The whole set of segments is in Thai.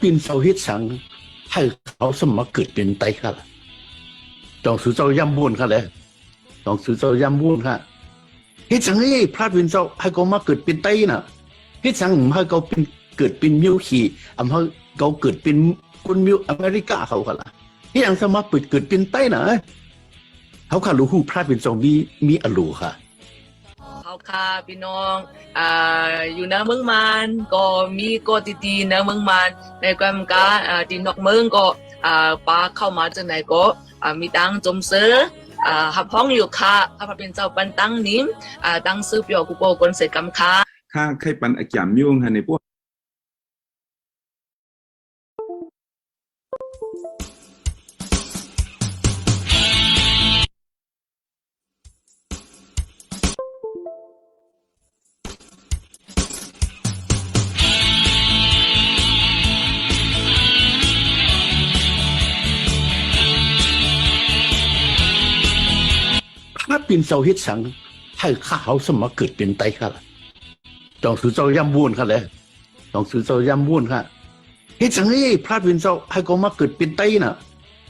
เป็นเสาเฮ็ดสังให้เขาสมมาเกิดเป็นไตค่ะต้องสือเจ้าย่ำบุญค่ะเลยต้องสือเจ้าย่ำบุญค่ะเฮ็ดสังเอ้พระเป็นเจ้าให้เขามาเกิดเป็นไตน่ะเฮ็ดสังให้เขาเป็นเกิดเป็นมิวขี่อำให้เขาเกิดเป็นคนมิวอเมริกาเขาค่ะล่ะเฮ็ดสังสมาเกิดเป็นไตน่ะเขาค่ะรู้ฮู้พระเป็นเจ้ามีอโลค่ะเขาค่ะพี่น้องอยู่ในเมืองมานก็มีก็ตีๆในเมืองมานในความการที่นอกเมืองก็ปลาเข้ามาจากไหนก็มีตังจมซื้อหับห้องอยู่ค่ะพระเป็นเจ้าปันตั้งนิ้มตั้งซื้อเปียวกุโกคนเสร็จกำค่ะข้าใครปันอาจารย์ยุ่งฮะในพวกพระเป็นเสาเฮ็ดสังให้ข้าเขาสมมาเกิดเป็นไตค่ะต้องสือเจ้าย่ำบุญค่ะเลยต้องสือเจ้าย่ำบุญค่ะเฮ็ดสังเอ้พระเป็นเจ้าให้เขามาเกิดเป็นไตน่ะ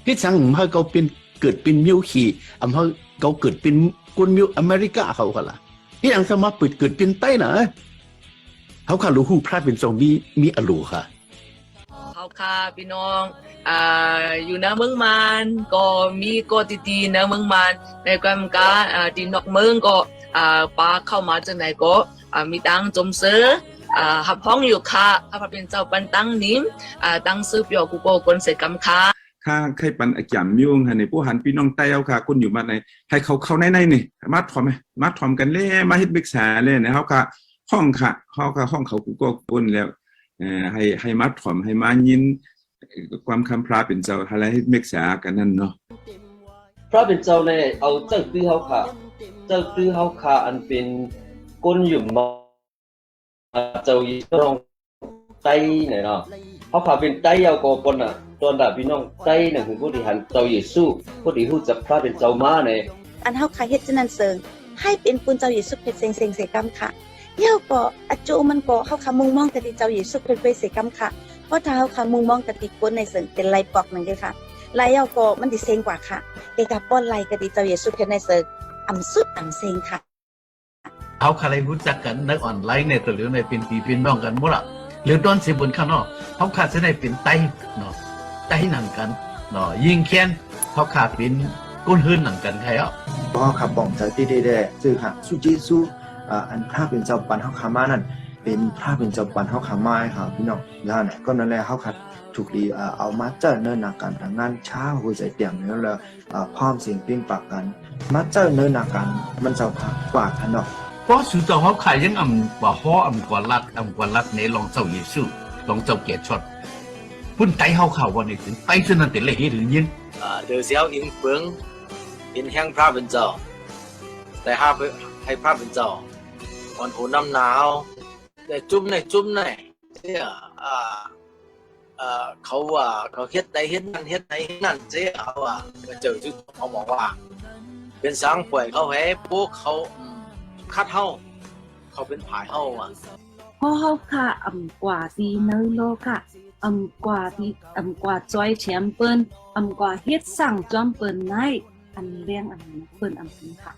เฮ็ดสังให้เขาเป็นเกิดเป็นมิวขี่อำให้เขาเกิดเป็นคนมิวอเมริกาเขาค่ะล่ะเฮ็ดสังสมาเกิดเป็นไตน่ะเขาค่ะรู้ฮู้พระเป็นเจ้ามีอโลค่ะเขาค่ะพี่น้องอยู่ในเมืองมานก็มีก็ตีๆในเมืองมานในความการที่นอกเมืองก็ปลาเข้ามาจากไหนก็มีตังจมซื้อหับห้องอยู่ค่ะพระเป็นเจ้าปันตั้งนิ้มตั้งซื้อเปียวกุโกคนเสร็จกำค่ะข้าใครปันอาจารย์ยุ่งฮะในพวกหันพี่น้องเต้าค่ะคุณอยู่มาในให้เขาในนี่มาถอมไหมมาถอมกันเล่มาเฮ็ดเบิกษาเลยนะเขาค่ะห้องค่ะเขาค่ะห้องเขากูก็คนแล้วให้มาถอมให้มายินความคำพระเป็นเจ้าอะไรให้เมกษากันนั่นเนาะพระเป็นเจ้าเนี่ยเอาเจ้าตื้อเขาค่ะเจ้าตื้อเขาค่ะอันเป็นก้นหยุ่มมาเจ้าอีตรงไตเนี่ยเนาะเขาค่ะเป็นไตเอาโกคนอ่ะตอนดาพี่น้องไตเนี่ยคือผู้ที่หันเจ้าเยซูผู้ที่ฮู้จักพระเป็นเจ้ามาเนี่ยอันเฮาค่ะเฮ็ดจังนั้นเสิงให้เป็นปุณเจ้าเยซูเป็นเซ็งๆกรรมค่ะเฮาก็อจูมันก็เฮาค่ะมุ่งมองแต่ที่เจ้าเยซูเป็นเสกรรมค่ะเพราะถ้าเขาค่ะมุงมองกติกลในเสิ่งเป็นไลปอกหนึ่งเลยค่ะไลเอาก็มันดิเซงกว่าค่ะเอกาป้อนไลกติเจ้าเยซูเป็นในเสิ่งอ่ำสุดอ่ำเซงค่ะเขาใครรู้จักกันในออนไลน์เนี่ยหรือในเป็นพี่เป็นน้องกันหมดละหรือตอนสิบนข้างนอกเขาขาดจะได้เป็นไตเนาะไตหนังกันเนาะยิงแค้นเขาขาดเป็นก้นหื้นหนังกันใครอ่ะก็ขับบ่องใจตีเด้ๆซึ่งค่ะสุจิสุอันพระเป็นเจ้าปันเฮาขามานั่นเป็นพระเป็นเจ้าปันเฮาขามาค่ะพี่น้องย่าเนี่ยก็นั่นแหละเฮาคัดถูกดีเอามาเจอเนินหนักกันงานเช้าหัวใจเตี่ยมแล้วแล้วพร้อมเสียงปิ้งปากกันมาเจอเนินหนักกันมันจะกว่ากันเนาะเพราะสุดท้ายเขาขายยังกว่าฮ้อกว่ารัดในลองเจ้าเยซูลองเจ้าเกียรติชดพุ่นไตเฮาข่าววันนี้ถึงไตจนนั่นแต่เลยหรือยินเดือดเสียวอินเฟืองอินแห้งพระเป็นเจ้าแต่ให้พระเป็นเจ้าก่อนหูน้ำหนาวแต่จุ่มเนี่ยเขาว่าเขาเฮ็ดใดเฮ็ดนั่นเฮ็ดไหนนั่นเสียเอามาเจอที่เขาบอกว่าเป็นสังป่วยเขาแพ้พวกเขาคัดเฮาเขาเป็นผายเฮาเพราะเฮาค่ะกว่าดีเนอโลค่ะกว่าที่กว่าจอยแชมเปิ้นกว่าเฮ็ดสั่งจอมเปิ้นในอันเลี้ยงอันเปิ้นนี้ค่ะ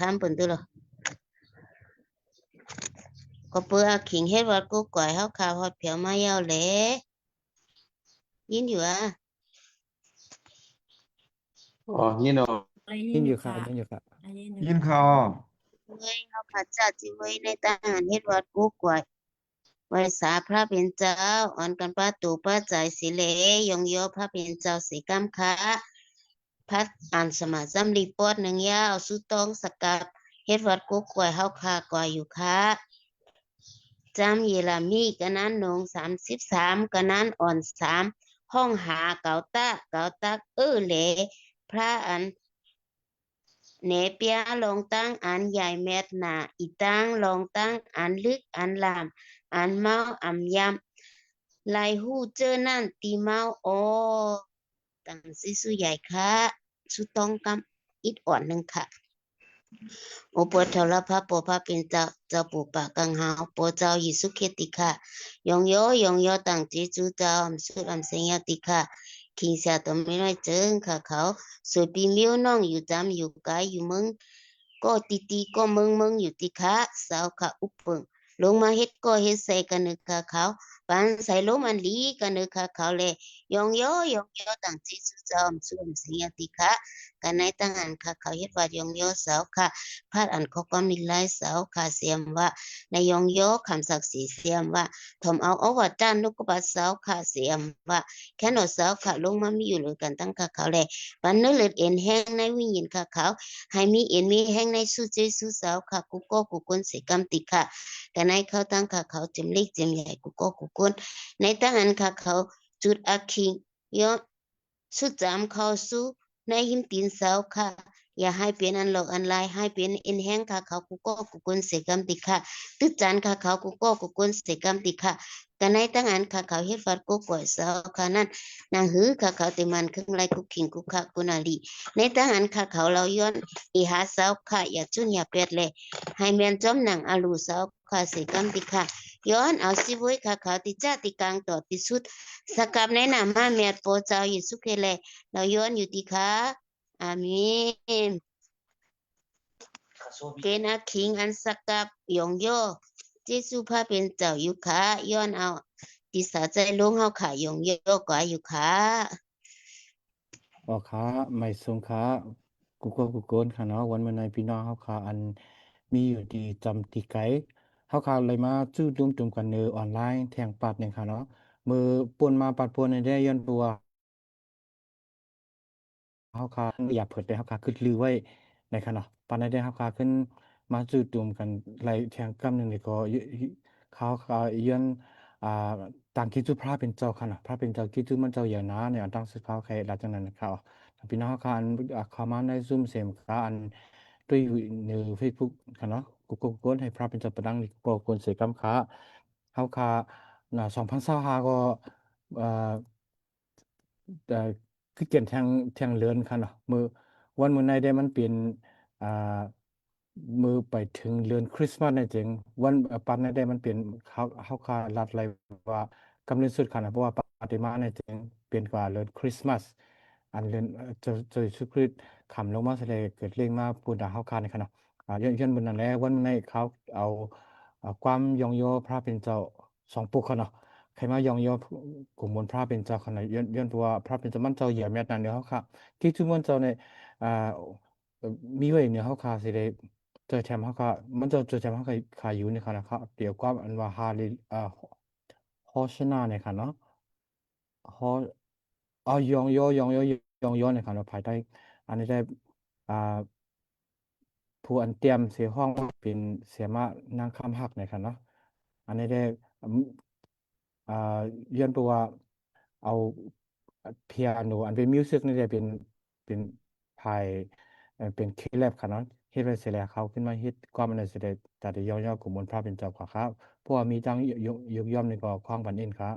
ทำเป็นตัวหรอก็เพื่อขิงเฮ็ดวัดกูก่อยเฮาข่าวฮอดเผียวมาเยาแหละยินอยู่ยินเนาะยินอยู่ค่ะยินอยู่ค่ะยินค่ะเมื่อเฮาพระเจ้าจิเว้ในทหารเฮ็ดวัดกูก่อยไว้สาพระเป็นเจ้าอ่อนกันป้าตู่ป้าใจสิเลยงโยพระเป็นเจ้าสีกำคะพัดอ่านสมาจำรีปอดหนึ่งยาวสุตองสกับเฮ็ดวัดกุ๊กกวยเฮาคากว่าอยู่ค่ะจำเยลามีกันนั้นหนง33กันนั้นอ่อน3ฮ ห้องหาเกาตะเกาตักเหลพระอันเนเปียลองตั้งอันใหญ่แมดหนาอีตั้งลองตั้งอันลึกอันลามอันเมาอันยำลายหูเจอนั่นตีเมาโอตั้งซิสุใหญ่ค่ะสุต้องกำอิดอ่อนหนึ่งค่ะโอปวดเทลพระโปพระเป็นเจ้าปู่ปากกังหาวโปเจ้ายิสุเคติค่ะยองโยตั้งเจจูเจ้าอำสุดอำเสียติค่ะคิงเสียตัวไม่น้อยเจิงค่ะเขาสวยปีมิวน้องอยู่จำอยู่กายอยู่มึงก็ตีก็มึงอยู่ติค่ะสาวค่ะอุปเปิงลงมาเฮ็ดก็เฮ็ดใส่กันนึกค่ะเขาปันใส่ลมอันลีกันนึกค่ะเขาเลยยองโยตั้งเจจูเจ้าอำสุดอำเสียติค่ะกันในตั้งอันค่ะเขาเฮ็ดว่ายองโยสาวค่ะพาดอันเขาก็มีหลายสาวค่ะเสียมว่าในยองโยคำศักดิ์ศรีเสียมว่าถมเอาว่าจ้านลูกกบาสาวค่ะเสียมว่าแค่นอสาวค่ะลงมามีอยู่เลยกันตั้งค่ะเขาเลยปันเนื้อเลือดเอ็นแห้งในวิญญาณค่ะเขาให้มีเอ็นมีแห้งในสู้เจสู้สาวค่ะกูก็กูคนเสกรรมติค่ะแต่ในเขาตั้งค่ะเขาเจ็มเล็กเจ็มใหญ่กูก็กูคนในตั้งอันค่ะเขาจุดอาคิงย้อนสุดจำเขาสู้ในหิมตีนสาวค่ะอย่าให้เป็นอันหลอกอันลายให้เป็นเอ็นแห้งค่ะเขากูก็กูคนเสกรรมติค่ะตึกจานค่ะเขากูก็กูคนเสกรรมติค่ะกันในตั้งอันค่ะเขาเฮ็ดฟัดกูก่อยสาวค่ะนั่นนางหือค่ะเขาติมันครึ่งไรกุขิงกุค่ะกุนาลีในตั้งอันค่ะเขาเราย้อนอีหาสาวค่ะอย่าจุนอย่าเป็ดเลยให้เมียนจอมหนังอาลูสาวค่ะเสกรรมติค่ะย้อนเอาสิบุยค่ะเขาติจ้าติกลางต่อติสุดสกับในนามมาเมียโปเจ้ายิสุเคเลเราย้อนอยู่ติค่ะอาเมนเป็นอาคิงอันสกับยองโยเจสุพาเป็นเจ้าอยู่ค่ะย้อนเอาติสาใจลงเฮาค่ะยองโยกว่าอยู่ค่ะ อ๋อค่ะไม่ทรงค่ะกูก็กูโกนค่ะเนาะวันเมื่อในพี่น้องเฮาค่ะอันมีอยู่ดีจำติไกเฮาค่ะเลยมาจื้อรวมจุ่มกันเนอออนไลน์แทงปัดเนี่ยค่ะเนาะมือป่นมาปัดป่นในได้ย้อนตัว เฮาคาอย่าเผิดได้เฮาคาคิดลือไว้ในขณะปานใดได้เฮาคาขึ้นมาจู่โจมกันไหลแทงกำหนึ่งนี่ก็เขาเยือนอ่าต่างคิดจุพระเป็นเจ้าค่ะนะพระเป็นเจ้าคิดจุมันเจ้าอย่างน้าเนี่ยอันตั้งสิเขาใครหลังจากนั้นเขาพี่น้องเฮาคาอันเข้ามาใน Zoom เสียมค่ะอันด้วยใน Facebook ค่ะเนาะกูกวนให้พระเป็นเจ้าประดังนี่ก็ควรเสียกำค่ะเฮาคาน่ะ2025ก็อ่า แต่คือเกียนแทงเรือนค่ะเนาะมือวันมื้อในได้มันเป็นอ่ามือไปถึงเดือนคริสต์มาสนั่นเองวันปันในได้มันเป็นเขาคาลัดไรว่ากำเนิดสุดค่ะนะเพราะว่าปฏิมาในเองเปลี่ยนกว่าเดือนคริสต์มาสอันเดือนจะสุคริสต์ขำลงมาแสดงเกิดเรื่องมาปูดาเฮาคาในค่ะเนาะย้อนบนนั้นแหละวันในเขาเอาความยองโยพระเป็นเจ้าสองปุกค่ะเนาะ ใครมายองยอกลุ่มมนต์พระเป็นเจ้าขนาดย้อนตัวพระเป็นเจ้ามันเจ้าเหยียบแม่นานเนื้อเขาค่ะที่ทุกมันเจ้าในอ่ามีไว้เนื้อเขาค่ะสิได้เจอแชมป์เขาค่ะมันเจ้าเจอแชมป์เขาค่ะอยู่ในค่ะนะครับเดี๋ยวก็อันว่าฮาลิฮอชนาเนี่ยค่ะเนาะฮอยองโยเนี่ยค่ะเราภายใต้อันนี้ได้อ่าผู้อันเตรียมเสียห้องเป็นเสียมานางคำหักเนี่ยค่ะเนาะอันนี้ได้ อ่าย้อนตัวเอาเปียโนอันเป็นมิวสิกนี่จะเป็นภายเป็นคีย์แลบค่ะเนาะเฮ็ดไว้เสร็จแล้วเขาขึ้นมาเฮ็ดความอันนั้นเสร็จแล้วแต่ได้ย่อๆกลุ่มมนต์พระเป็นเจ้าค่ะครับเพราะว่ามีทั้งยกย่อมนี่ก็คล้องบันเอ็นครับ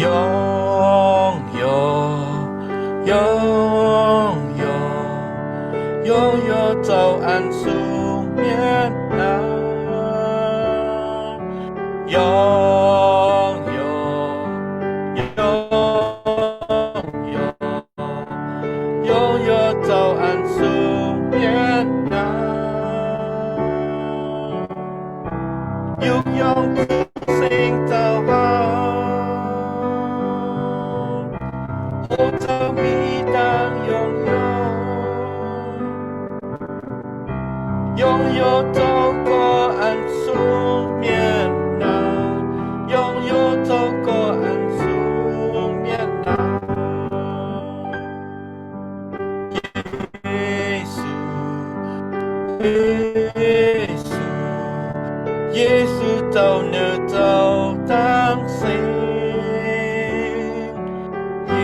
ยองโยยองโยยองโยเจ้าอันสูงเมียนนายองโยยองโยยองโยเจ้าอันสูงเมียนนายุกยองสิ่งเจ้าเฮาโอ้เจ้ามีดังยองโยยองโยเจ้าก็อันสูงเมียนนายองโยเจ้าก็อันสูงเมียนนา เจ้าเนื้อเจ้าตั้งสิ้นเย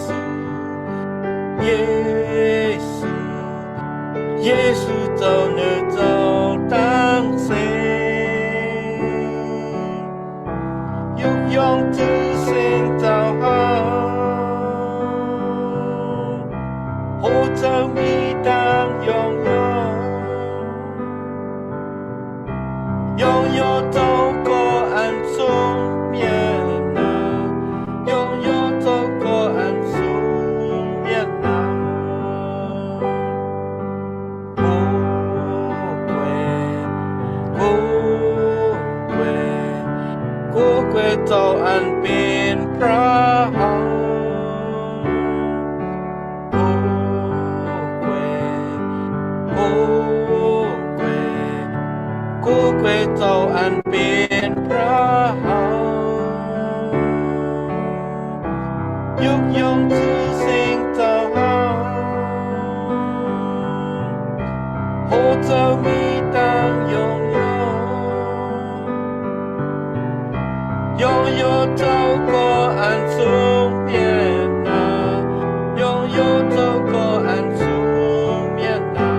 ซูเยซูเยซูเจ้าเนื้อเจ้าตั้งสิ้นยกย่องชื่อเสียงเจ้าหาโอ้เจ้ามีดังยองยอยองยอเจ้าก็อันสูงเมียนายองยอเจ้าก็อันสูงเมียนาโอ้เกวโอ้เกวโอ้เกวเจ้าอันเป็นพระหังโอ้เกวกูเกวเจ้าอันเป็นพระหังยกย่องชื่อเสียงเจ้าหาโอ้เจ้ามีตังยองยอยองยอเจ้าก็อันสูงเมียนายองยอเจ้าก็อันสูงเมียนา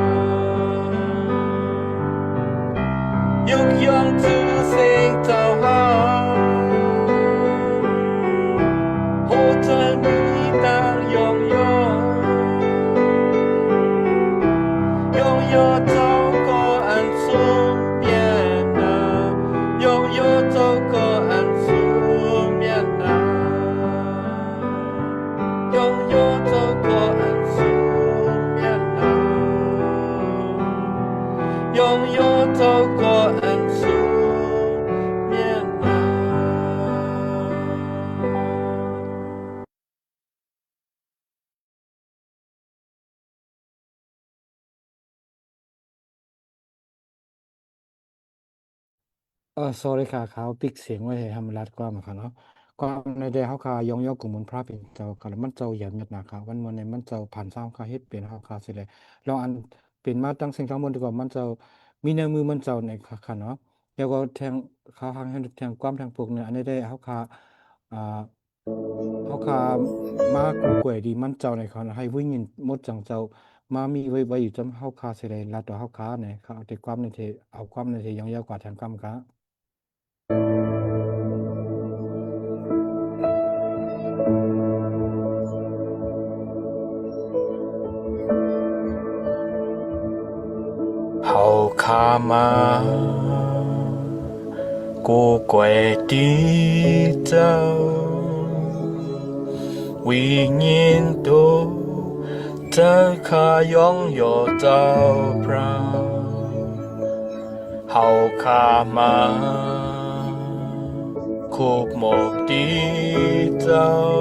ยกย่องชื่อเสียงเจ้าหาโอ้เจ้ามีตังยองยอยองยอเจ้าก็อันสูงเมียนายองยอเจ้าก็อันสูงเมียนายองยอเจ้าก็อันสูงเมียนายองยอเจ้าก็อันสูงเมียนา sorry ค่ะเขาปิกเสียงไว้ให้ทำรัดกว่ามาค่ะเนาะก็ในเดเขาค่ะยองยอกกุมุนพระเป็นเจ้าค่ะแล้วมันเจ้าอย่ามีหนาค่ะวันในมันเจ้าผ่านซ้ำค่ะเฮ็ดเป็นเขาค่ะสิเลยลองอันเป็นมาตั้งสิ่งทั้งหมดดีกว่ามันเจ้ามีในมือมันเจ้าในค่ะเนาะแล้วก็แทงเขาทางให้แทงความทางปลูกเนี่ยอันนี้ได้เขาค่ะอ่าเขาค่ะมากูกล้วยดีมันเจ้าในค่ะให้วิ่งยินหมดจังเจ้ามามีไว้อยู่จำเขาค่ะสิเลยรัดต่อเขาค่ะเนี่ยเขาเอาแต่ความในเทเอาความในเทยองยาวกว่าแทงกำค่ะ hầu kha ma cô quay đi đâu vì nhiên tu ta kha yong yo tao pra hầu kha ma khúc một đi đâu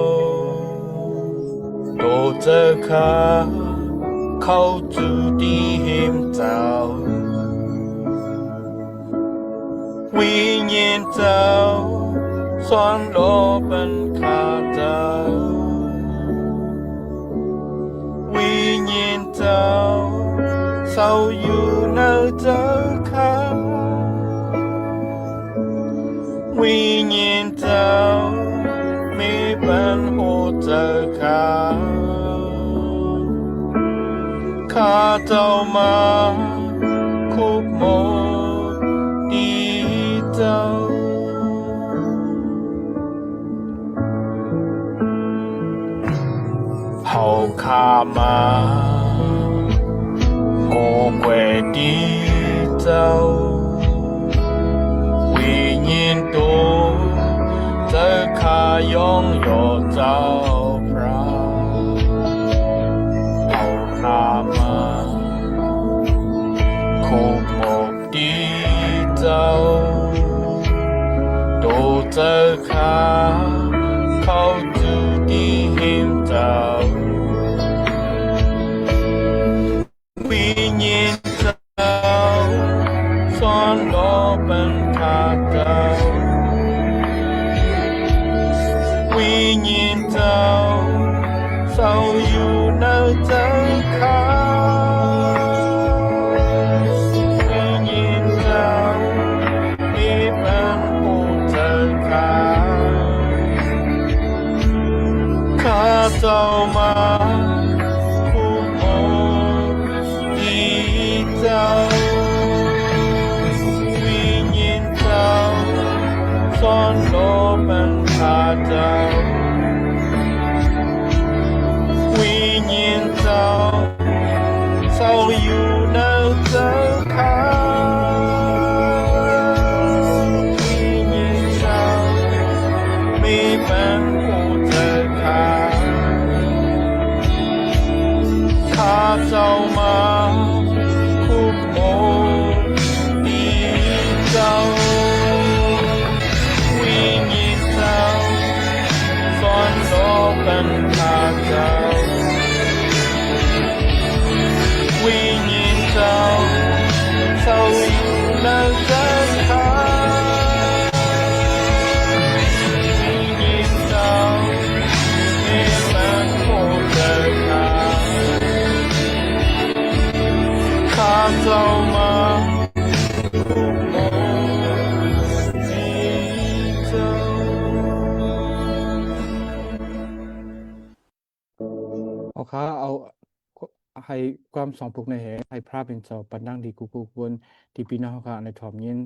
đồ ta kha khâu chú đi hiểm tao vì nhiên tao xoan lô bên khá tao vì nhiên tao sau dù nơi tớ khá vì nhiên tao mi bên hồ tớ khá khá tao mà khúc một đi tao hầu khá mà cô quê đi tao vì nhiên tu tớ khá yong yo tao pra hầu khá mà khúc một đi tao tu tớ khá khâu tu đi hiểm tao vì nhiên tao xoan lo bên khá tao vì nhiên tao sau dù nơi tớ khá vì nhiên tao จ้ามาคุ้มองดีเจ้าวิญญาณเจ้าสอนโลบันพาเจ้าวิญญาณเจ้าเศร้าอยู่ในเจ้าขาวิญญาณเจ้ามีเป็นผู้เจอข้าเจ้ามาคุ้มโองดีเจ้าวิญญาณเจ้าสอนโลกเป็นข้าเจ้าวิญญาณเจ้าเศร้าอยู่ในใจข้าวิญญาณเจ้ามีเป็นผู้เจอข้าเจ้ามาคุ้มโองดีเจ้า เอาค้าเอาให้ความสองผูกในแห่ให้พระเป็นเจ้าปันดังดีกุกุบนที่พี่น้องเขาค้าในถ่อมยิน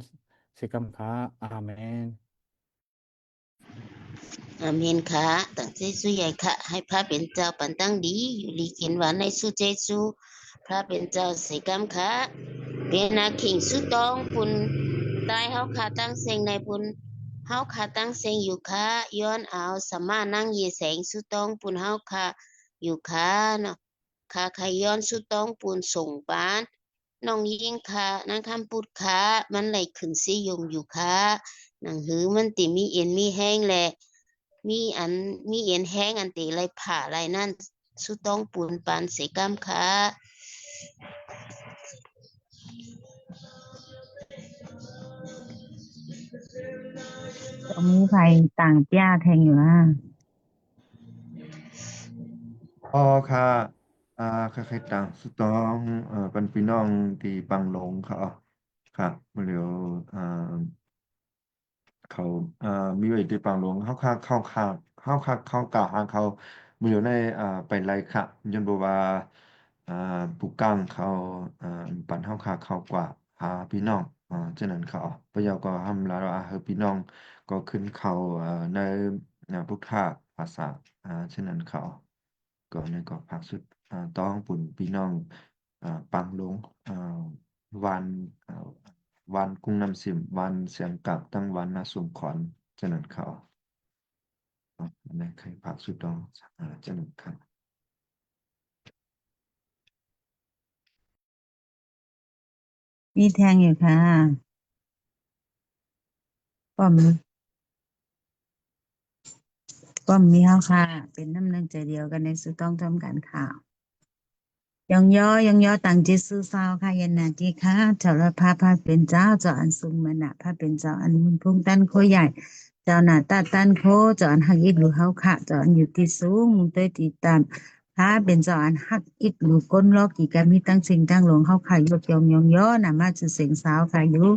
เสกำค้าอาเมน อาเมนค่ะตั้งใจสู้ใหญ่ค่ะให้พระเป็นเจ้าปันตั้งดีอยู่ลีกินหวานในสู้เจซูพระเป็นเจ้าเสกำค่ะเป็นนาขิงสุตองปุนตายเฮาขาตั้งเซงในปุนเฮาขาตั้งเซงอยู่ค่ะย้อนเอาสมมานั่งเยแสงสุตองปุนเฮาขาอยู่ค่ะเนาะค่ะขย้อนสุตองปุนส่งปานน้องยิงค่ะนางคำพูดค่ะมันไหลขึ้นสิยมอยู่ค่ะหนังหือมันติมีเอ็นมีแห้งแหละมีเอ็นแห้งอันติไหลผ่าไหลนั่นสุตองปุนปานเสกำค่ะ ตรงนี้ใครต่างจ้าแทงอยู่นะ พ่อค่ะใครๆต่างสุดต้องเป็นพี่น้องที่ปังหลงค่ะค่ะเดี๋ยวเขามีไว้ที่ปังหลงเข้ากล่าวหาเขาเมื่ออยู่ในไปไล่ค่ะยนต์บอกว่าผู้กลางเขาปั่นเข้ากว่าหาพี่น้องฉะนั้นเขาพระเยาก็ห้ามแล้วว่าเฮอพี่น้องก็ขึ้นเขาในพุทธภาษาฉะนั้นเขาก็ในก็ภาคสุดต้องปุ่นพี่น้องปังหลงวันวันกุ้งน้ำสิมวันเสียงกับตั้งวันนาสุมขอนฉะนั้นเขาในใครภาคสุดต้องฉะนั้นครับ มีแทงอยู่ค่ะป้อมมีเฮาค่ะ เป็นน้ำหนึ่งใจเดียวกันในสุดต้องทำการข่าวยองย่อต่างจิตสู้เศร้าค่ะยันนาจีค่ะเจ้าละพาเป็นเจ้าอันสูงมนะพาเป็นเจ้าอันมุนพุ่งตันโคใหญ่ เจ้าหน้าตาตันโคเจ้าอันหักอิดหรือเฮาค่ะเจ้าอันอยู่ที่สูงมุนเตยติดตามพาเป็นเจ้าอันหักอิดหรือก้นลอกกี่การมีตั้งสิ่งตั้งหลวงเฮาค่ะยกยองย่อน่ะมาจะเสียงสาวค่ะอยู่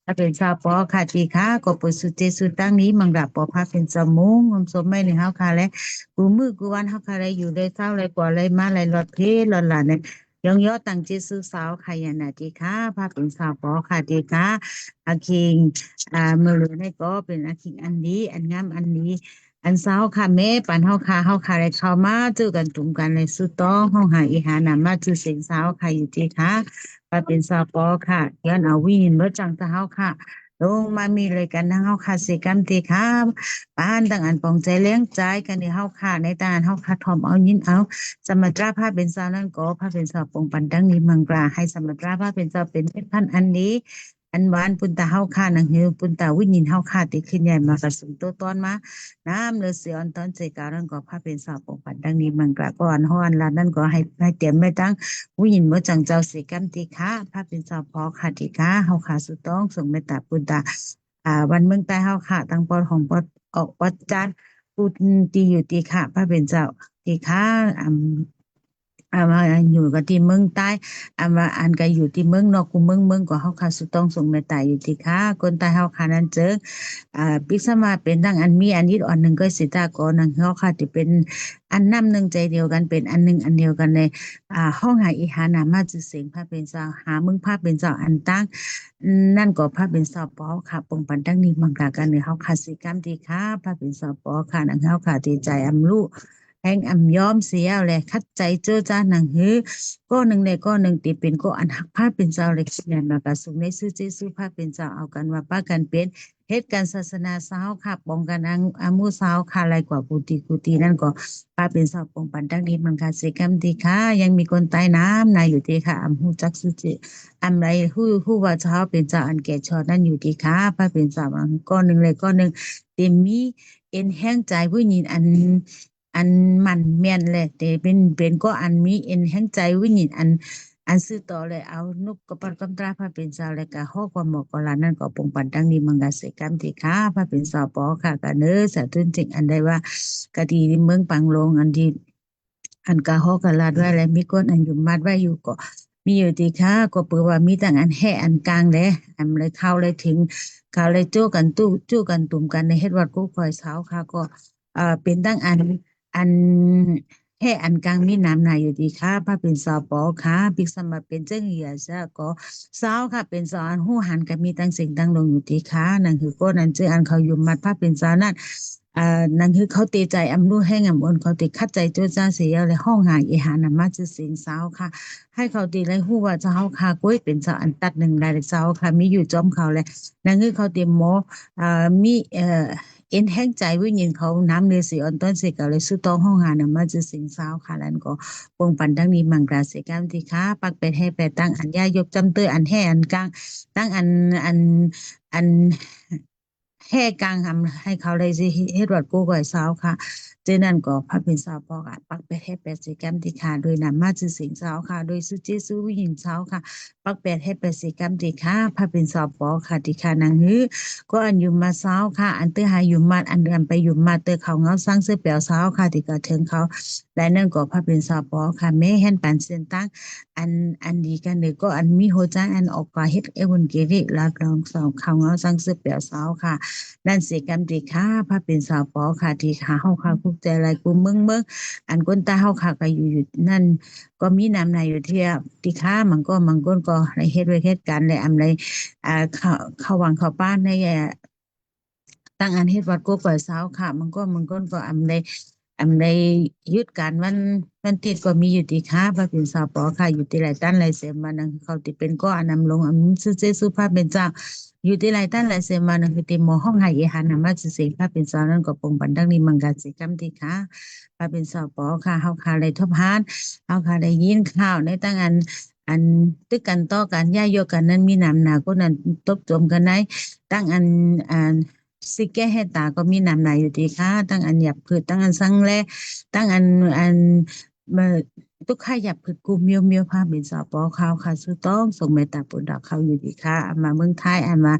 ถ้าเป็นชาวปอค่ะจีค่ะก็เปิดสุเจสุตั้งนี้มังดับปอพาเป็นสมุงงมสมไม่ในเฮาค่ะและกูมือกูวันเฮาค่ะเลยอยู่ได้เศร้าเลยกว่าเลยมาเลยหลอดเพหลอดหลานเนี่ยยองย่อตั้งจิตสู้สาวค่ะยันนาจีค่ะพาเป็นสาวปอค่ะจีค่ะอาคิงมือเลยก็เป็นอาคิงอันนี้อันงามอันนี้ อันเศร้าค่ะแม่ปันเฮาค่ะได้เข้ามาเจอกันตรงกันเลยสุดต้องห้องหาอีหานามาจือเสียงเศร้าค่ะอยู่ที่ค่ะว่าเป็นสาวปอค่ะย้อนเอาวินบ่จังตะเฮาค่ะลงมามีเลยกันทั้งเฮาค่ะสิกรรมติค่ะปานตั้งอันปองใจเลี้ยงใจกันที่เฮาค่ะในตาอันเฮาค่ะทอมเอายินเอาสมตราภาพเป็นสาวนั้นก็ภาพเป็นสาวปองปันดังนี้เมืองกลาให้สมตราภาพเป็นสาวเป็นเพชรพันธุ์อันนี้อันหวานปุนตาเฮาค่ะนังหิวปุนตาวิญินเฮาค่ะติขึ้นใหญ่มากระสุนโตตอนมาน้ำเลือเสียอนตอนเจการันก็ภาพเป็นสาวปองปันดังนี้เมืองกลาก่อนฮ้อนลานั่นก็ให้เตรียมไว้ตั้งวิญินบ่จังเจ้าสิกรรมติค่ะภาพเป็นสาวพอค่ะติค่ะเฮาค่ะสุดต้องส่งเมตตาปุนตาวันเมืองใต้เฮาค่ะตั้งปอของปอออกวัดจันทร์ปุนตีอยู่ติค่ะภาพเป็นเจ้าติค่ะ มาอยู่กับที่เมืองใต้มาอันก็อยู่ที่เมืองนอกกูเมืองก็เฮาค่ะสุต้องส่งเมตตาอยู่ที่ค่ะคนใต้เฮาค่ะนั้นเจอปิกสมาเป็นทั้งอันมีอันนี้อันหนึ่งก็สิตากอนังเฮาค่ะที่เป็นอันน้ำหนึ่งใจเดียวกันเป็นอันหนึ่งอันเดียวกันในห้องหาอีหานามาจือเสียงพระเป็นเจ้าหามึงพระเป็นเจ้าอันตั้งนั่นก็พระเป็นสาวปอค่ะปงปันตั้งนี้มังกากันในเฮาค่ะสิกรรมที่ค่ะพระเป็นสาวปอค่ะนังเฮาค่ะที่ใจอำลูกแห่งอำยอมเสียแหละคัดใจเจอจ้าหนังฮือก็หนึ่งในก็หนึ่งตีเป็นก็อันหักพระเป็นเจ้าเล็กแสดงมากระสุนในซื่อเจสู้พระเป็นเจ้าเอากันว่าป้ากันเป็นเหตุการณ์ศาสนาสาวค่ะป้องกันอามูสาวค่ะอะไรกว่ากุฏินั่นก็ป้าเป็นสาวปงปันตั้งนี้มังกาสิกรรมที่ค่ะยังมีคนตายน้ำนายอยู่ที่ค่ะอำหูจักสุจิอำไรผู้ว่าเช้าเป็นเจ้าอันแก่ชอนั่นอยู่ที่ค่ะป้าเป็นสาวก้อนหนึ่งเลยก้อนหนึ่งเต็มมีเอ็นแห้งใจผู้หญิงอันมันแม่นแหละแต่เป็นก็อันมีเอ็นแห้งใจวิญญาณอันซื้อต่อเลยเอานุกกระปัดกำตราพระเป็นสาวเลยกะข้อความหมอกกลานั่นก็ปงปันตั้งนี้มังกาเสกรรมที่ค่ะพระเป็นสาวปอค่ะกะเนื้อสะทุนจริงอันใดว่ากะดีเมืองปังลงอันที่อันกะฮอกะลาดไว้แล้วมีก้นอันอยู่มัดไว้อยู่ก็มีอยู่ที่ค่ะก็เปิดว่ามีตั้งอันแห่อันกลางแหละอันเลยเข้าเลยถึงเขาเลยโจ้กันจู้กันตุ่มกันในเฮ็ดวัดกู้คอยเช้าค่ะก็เป็นตั้งอันแค่อันกลางมีน้ำหนาอยู่ดีค่ะพระเป็นสาวปอค่ะปิกสมบัติเป็นเจ้าเหยียซะก็สาวค่ะเป็นสาวอันหู้หันกับมีตั้งสิ่งตั้งลงอยู่ดีค่ะนั่นคือก็นั่นเจออันเขาอยู่มัดพระเป็นสาวนั่นนั่นคือเขาตีใจอำรู้ให้งำบนเขาตีคัดใจโจ้จ้าเสียเลยห้องหาอีหานามาจะเสียงสาวค่ะให้เขาตีเลยหู้ว่าเจ้าค่ะก้อยเป็นสาวอันตัดหนึ่งได้เจ้าค่ะมีอยู่จอมเขาเลยนั่นคือเขาเตรียมหมอมีเอ็นแห้งใจวิญญาณเขาน้ำเลือสีอ่อนต้นเสกเลยสู้ต้องห้องหานามาจะสิงสาวค่ะแล้วก็ปงปันทั้งนี้มังกราเสกามที่ค่ะปักเป็ดให้ไปตั้งอันย่ายกจำเตออันแห่อันกลางตั้งอันแห่กลางทำให้เขาเลยสิเฮ็ดวัดกู้ก่อยสาวค่ะเจนั่นก็พระเป็นสาวปอกะปักเป็ดให้ไปเสกามที่ค่ะโดยนามาจะสิงสาวค่ะโดยสุจิสุวิญญาณสาวค่ะปักเป็ดให้ไปเสกามที่ค่ะพระเป็นสาวปอค่ะที่ค่ะนางฮือก็อันอยู่มาสาวค่ะอันเตอหาอยู่มาอันเดือนไปอยู่มาเตอเขาเงาสร้างเสื้อเปียวสาวค่ะที่ก็ถึงเขาและนั่นก็พระเป็นสาวปอค่ะแม่แห่นปันเส้นตั้งอันดีกันเลยก็อันมีโหจ้างอันออกกว่าเฮ็ดเอวันเกริลาลองสาวเขาเงาสร้างเสื้อเปียวสาวค่ะนั่นเสกามที่ค่ะพระเป็นสาวปอค่ะที่ค่ะเฮาค่ะคุกใจอะไรกูเมืองอันคนตาเฮาค่ะก็อยู่นั่นก็มีน้ำในอยู่ที่ค่ามันก้นก็ในเฮ็ดไว้เฮ็ดการในอำไรเข้าวังเข้าป้านในตั้งอันเฮ็ดวัดก็ปล่อยเช้าค่ะมันก้นก็อำในยึดการวันติดก็มีอยู่ที่ค่าพระเป็นสาวปอค่ะอยู่ที่หลายตั้นหลายเสมานังเขาที่เป็นก็อันนำลงอันซื่อเจสุภาพเป็นเจ้าอยู่ที่หลายตั้นหลายเสมานังคือที่หมอห้องหายหานามาสิสิพระเป็นสาวนั้นก็ปงปันดังนี้มังกาสิกรรมที่ค่ะพระเป็นสาวปอค่ะเฮาค่ะเลยทบหานเฮาค่ะได้ยินข่าวในตั้งอันตึกกันต่อกันย่ายโยกันนั้นมีน้ำหนาก็นั้นตบโจมกันได้ตั้งสิแก้ให้ตาก็มีน้ำหนาอยู่ดีค่ะตั้งอันหยับพืชตั้งอันสังแลตั้งอันเมื่อทุกข้าหยับพืชกูเมียวพาเป็นสาวปอข้าวค่ะสุต้องส่งเมตตาปุดดอกเขาอยู่ดีค่ะมาเมืองไทยมา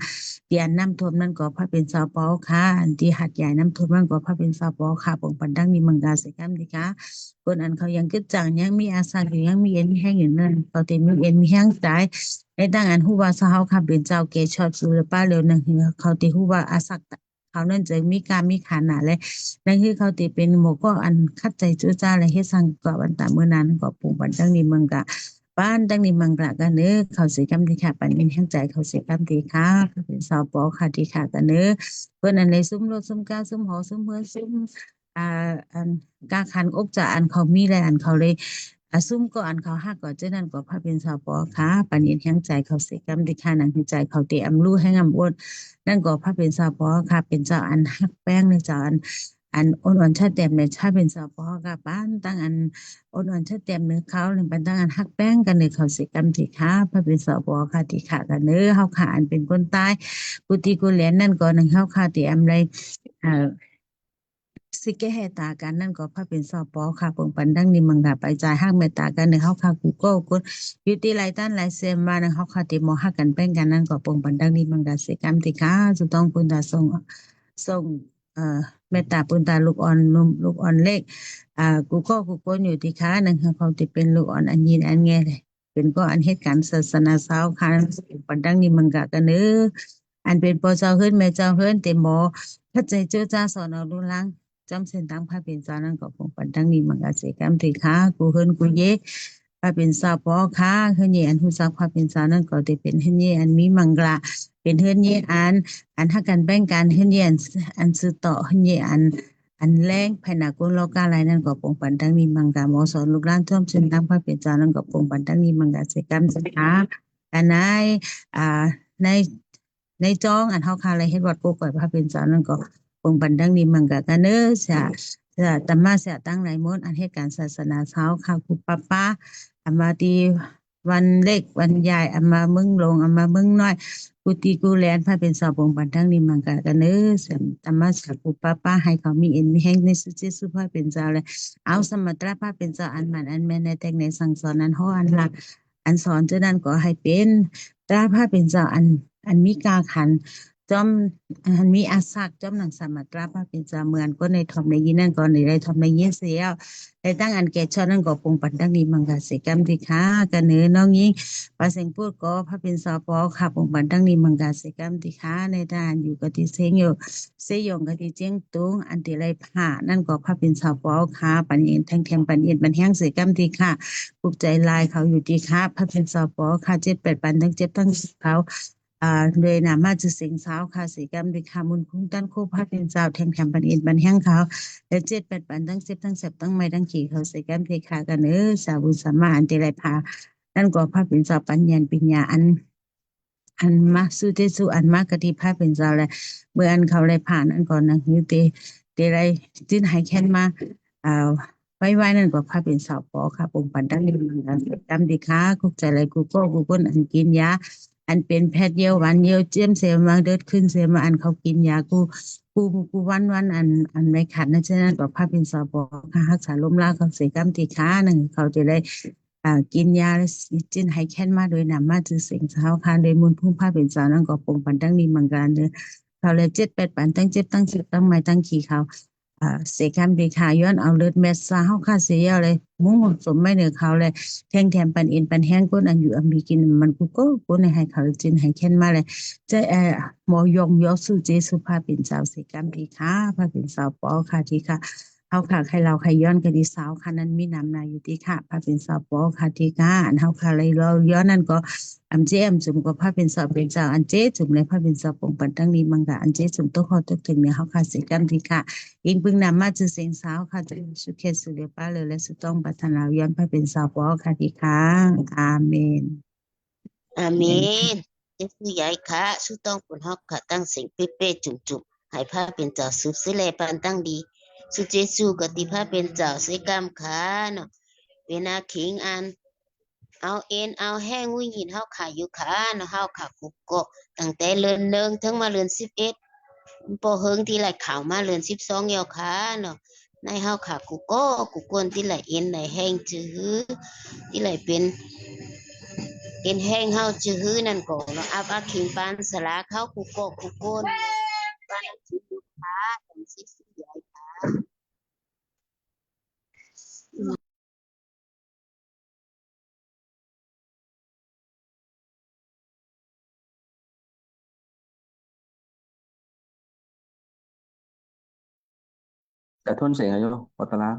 เตียนน้ำท่วมนั่นก็พระเป็นสาวปอค่ะอันที่หัดใหญ่น้ำท่วมนั่นก็พระเป็นสาวปอค่ะปงปันดังนี้มังกาเสกรรมดีค่ะคนอันเขายังกึดจังยังมีอาสาอยู่ยังมีเอ็นมีแห้งอยู่นั่นเขาเต็มมีเอ็นมีแห้งใจในตั้งอันผู้ว่าสาวค่ะเป็นเจ้าเกชอดสุรป้าเร็วนั่นคือเขาตีผู้ว่าอาศักเขานั่นจะมีการมีขนาดเลยนั่นคือเขาตีเป็นหมก็อันคัดใจจุจ้าเลยเฮ็ดสั่งกวันตาเมื่อนานก็ปุ่งปันตั้งนี้มังกะบ้านตั้งนี้มังกะกันเนื้อเขาเสียกรรมดีค่ะปันเป็นแห่งใจเขาเสียกรรมดีค่ะเป็นสาวปอค่ะดีค่ะกันเนื้อเพื่อนอันเลยซุ้มรถซุ้มก้าซุ้มหอซุ้มเพื่อนซุ้มอันกาคันอกจะอันเขามีอะไรอันเขาเลยซุ่มก็อันเขาหักก็เจ้านั่นก็พระเป็นสาวปอค่ะปันเห็นแห่งใจเขาเสียกรรมดีค่ะนั่นคือใจเขาเตะอำรู้ให้งำอ้วนนั่นก็พระเป็นสาวปอค่ะเป็นเจ้าอันหักแป้งในเจ้าอันอ่อนชาเต็มในชาเป็นสาวปอค่ะบ้านตั้งอันอ่อนชาเต็มเนื้อเขาหนึ่งเป็นตั้งอันหักแป้งกันในเขาเสียกรรมดีค่ะพระเป็นสาวปอค่ะที่ขากันเนื้อเขาขาอันเป็นคนตายกุฏิกุเหรียญนั่นก็หนึ่งเขาขาที่อำไรสิแก้ให้ตากันนั่นก็พระเป็นสาวปอค่ะปงปันดังนี้มังกะไปจ่ายห้างเมตตากันในเฮาค่ะกูก็กุอยู่ที่ไรตั้นไรเซมมาในเฮาค่ะที่หมอฮักกันแป้งกันนั่นก็ปงปันดังนี้มังกะเสกรรมที่ค่ะจะต้องคุณตาส่ง เอ่อเมตตาปุณตาลูกอ่อนนมลูกอ่อนเล็กกูก็กูก้นอยู่ที่ค้านั่นค่ะเขาที่เป็นลูกอ่อนอันยินอันแง่เลยเป็นก็อันเหตุการณ์ศาสนาสาวค่ะปันดังนี้มันกะกันเนออันเป็นปอเจ้าเฮิรนแม่เจ้าเฮิรนเต็มหมอพระใจเจ้าจ้าสอนเอาลุลังจำเส้นตังพระเป็นเจ้านั่นก็คงปันดังนี้มันกะเสกรรมที่ค้ากูเฮิรนกูเยพระเป็นสาวปอค้าเฮิรนเยอันหูจักพระเป็นเจ้านั่นก็ได้เป็นเฮิรนเยอันมีมังกะเป็นเฮิรนเยอันถ้ากันแบ่งกันเฮิรนเยอันซื้อต่อเฮิรนเยอันแรงภายในกุลโลกาอะไรนั่นก็ปงปันดังนี้มังกะหมอสอนลูกหลานท่วมเส้นตังพระเป็นเจ้านั่นก็ปงปันดังนี้มังกะเสกรรมสิค้าอันไหนอ่าในในจองอันเฮาคาอะไรเฮ็ดวัดกูก่อยพระเป็นเจ้านั่นก็ปงปันดังนี้มังกะกันเด้อจะตมมาเสียตั้งหลายมนต์อันเหตุการณ์ศาสนาเช้าค่ะครูป้าอามาตีวันเล็กวันใหญ่อามามึงลงอามามึงน้อยกูตีกูแลนพระเป็นสาวปงปันดังนี้มังกะกันเด้อเสียตมมาเสียครูป้าให้เขามีเอ็นมีแห้งในสุจิสุภาพเป็นเจ้าเลยเอาสมตราพระเป็นเจ้าอันมันอันแม่นในแต่งในสั่งสอนนั้นเฮาอันหลักอันสอนเจ้านั้นก็ให้เป็นตราพระเป็นเจ้าอันมีกาขันจอมอันมีอาศักจอมหนังสมตราพระเป็นเจ้าเหมือนก็ในทอมในยินนั่นก็ในได้ทอมในยินเสียได้ตั้งอันแก่ชอนั่นก็ปงปันดังนี้มังกะเสกรรมที่ค้ากันเนื้อน้องยิงปาเสงพูดก็พระเป็นสาวปอค่ะปงปันดังนี้มังกะเสกรรมที่ค้าในด้านอยู่กับที่เซงอยู่เสยงกับที่เจียงตุงอันที่ไรผ่านั่นก็พระเป็นสาวปอค่ะปันเอ็นแทงแทงปันเอ็นปันแห้งเสกรรมที่ค่ะปลุกใจลายเขาอยู่ที่ค่ะพระเป็นสาวปอค่ะ7-8ปันทั้งเจ็บทั้งเขาโดยนามาจะเสียงสาวค่ะสีกรรมด้วยค่ะมุนคุ้งต้นโคพระเป็นสาวแทงแถมปันเอ็นปันแห้งเขาและ7-8ปันทั้ง10ทั้ง10ทั้งไม่ทั้งขี่เขาสีกรรมเทคากันสาวบุษมาอันติไรพานั่นก็พระเป็นสาวปัญญาปัญญาอันมาสุเตสุอันมากะทิพระเป็นสาวเลยเมื่ออันเขาไรผ่านอันก่อนนะคือเตไรจิ้นหายแค้นมาไว้นั่นก็พระเป็นสาวปอค่ะปงปันดังนี้มันกันจำดีค่ะกุกใจไรกูก็กูก้นอันกินยาอันเป็นแพทย์เยี่ยววันเยี่ยวเจียมเสมาเดิดขึ้นเสมาอันเขากินยากูวันอันไม่ขัดนะฉะนั้นก็พระเป็นสาวปอค่ะรักษาลมลาเขาเสียกรรมตีค้าหนึ่งเขาจะได้กินยาแล้วจิ้นให้แค้นมาโดยนำมาจือเสียงเช้าค่ะโดยมุนพุ่งพระเป็นสาวนั่นก็ปงปันดังนี้มันกันเลยเขาเลย7-8ปันตั้ง7ตั้ง10ตั้งไม่ตั้งขี่เขาเสกคำดีค่ะย้อนเอาเลือดเม็ดซาเฮาค่าเสียเลยมุ้งสมไม่เหนือเขาเลยแทงแถมปันอินปันแห้งก้นอันอยู่อันมีกินมันกูก็ก้นในให้เขาจินให้แค้นมาเลยใจหมอยงยอสุเจสุภาเป็นสาวเสกคำดีค่ะพระเป็นสาวปอค่ะที่ค่ะเฮาค่ะใครเราใครย้อนกันดีสาวค่ะนั้นมีนำนาอยู่ที่ค่ะพระเป็นสาวปอค่ะที่ค่ะอันเฮาค่ะเลยเราย้อนนั่นก็อันเจมจุ่มก็พระเป็นสาวเป็นสาวอันเจจุ่มเลยพระเป็นสาวปงปันตั้งนี้มังกะอันเจจุ่มโตขอตกถึงเนี่ยเฮาค่ะเสกคำดีค่ะอิงพึงนำมาจือเสียงสาวค่ะจะสุขเขสุเดป้าเลยและสุต้องปัฒนาย้อนพระเป็นสาวปอค่ะที่ค่ะอาเมน อาเมนเจ้าผู้ใหญ่ค่ะสู้ต้องผลฮอกค่ะตั้งเสียงเป๊ะๆจุ่มๆให้พระเป็นเจ้าสืบสิแลปานตั้งดีสุเจสูกติพระเป็นเจ้าเสกรรมค่ะเนาะเป็นอาขิงอันเอาเอ็นเอาแห้งวิญญาณเฮาขาอยู่ค่ะเนาะเฮาขากุกโกะตั้งแต่เรือนหนึ่งถึงมาเรือน11พอเฮิงที่ไหลข่าวมาเรือน12เหี่ยวค่ะเนาะในเฮาขากุกโกะกุกกวนที่ไหลเอ็นไหลแห้งจื้อที่ไหลเป็นแห้งเฮาจื้อนั่นก็เนาะอาบอาขิงปานสลาเข้ากุกโกะกุกกวนปานจื้อลูกค้าตั้งสิใหญ่ค่ะ แต่ทนเสียงอายุวัตละ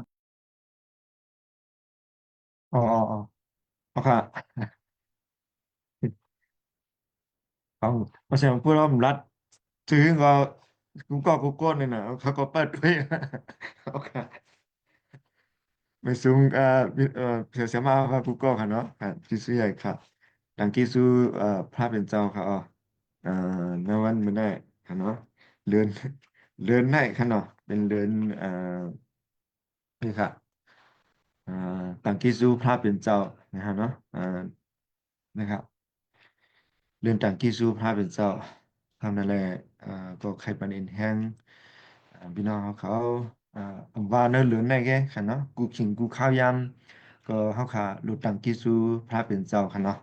อ๋ออ๋อค่ะเขาเพราะฉะนั้นพูดว่าผมรัดซื้อก็กูโก้เนี่ยนะเขาก็เปิดด้วยโอเคไม่ซุ้มเสียมาครับกูโก้ค่ะเนาะค่ะที่ซื้อใหญ่ค่ะหลังที่ซื้อพระเป็นเจ้าค่ะเอ่อในวันไม่ได้ค่ะเนาะเรือนเรือนได้ค่ะเนาะเป็นเรือนนี่ค่ะอ่าต่างที่ซื้อพระเป็นเจ้านะฮะเนาะนะครับ เรื่องต่างกี่สู้พระเป็นเจ้าทำนั่นแหละก็ใครปันเอ็นแห้งพี่น้องเขาอ่าว่าเนื้อเหลืองในแกค่ะเนาะกูขิงกูข้าวยำก็เขาขาหลุดต่างกี่สู้พระเป็นเจ้าค่ะเนาะ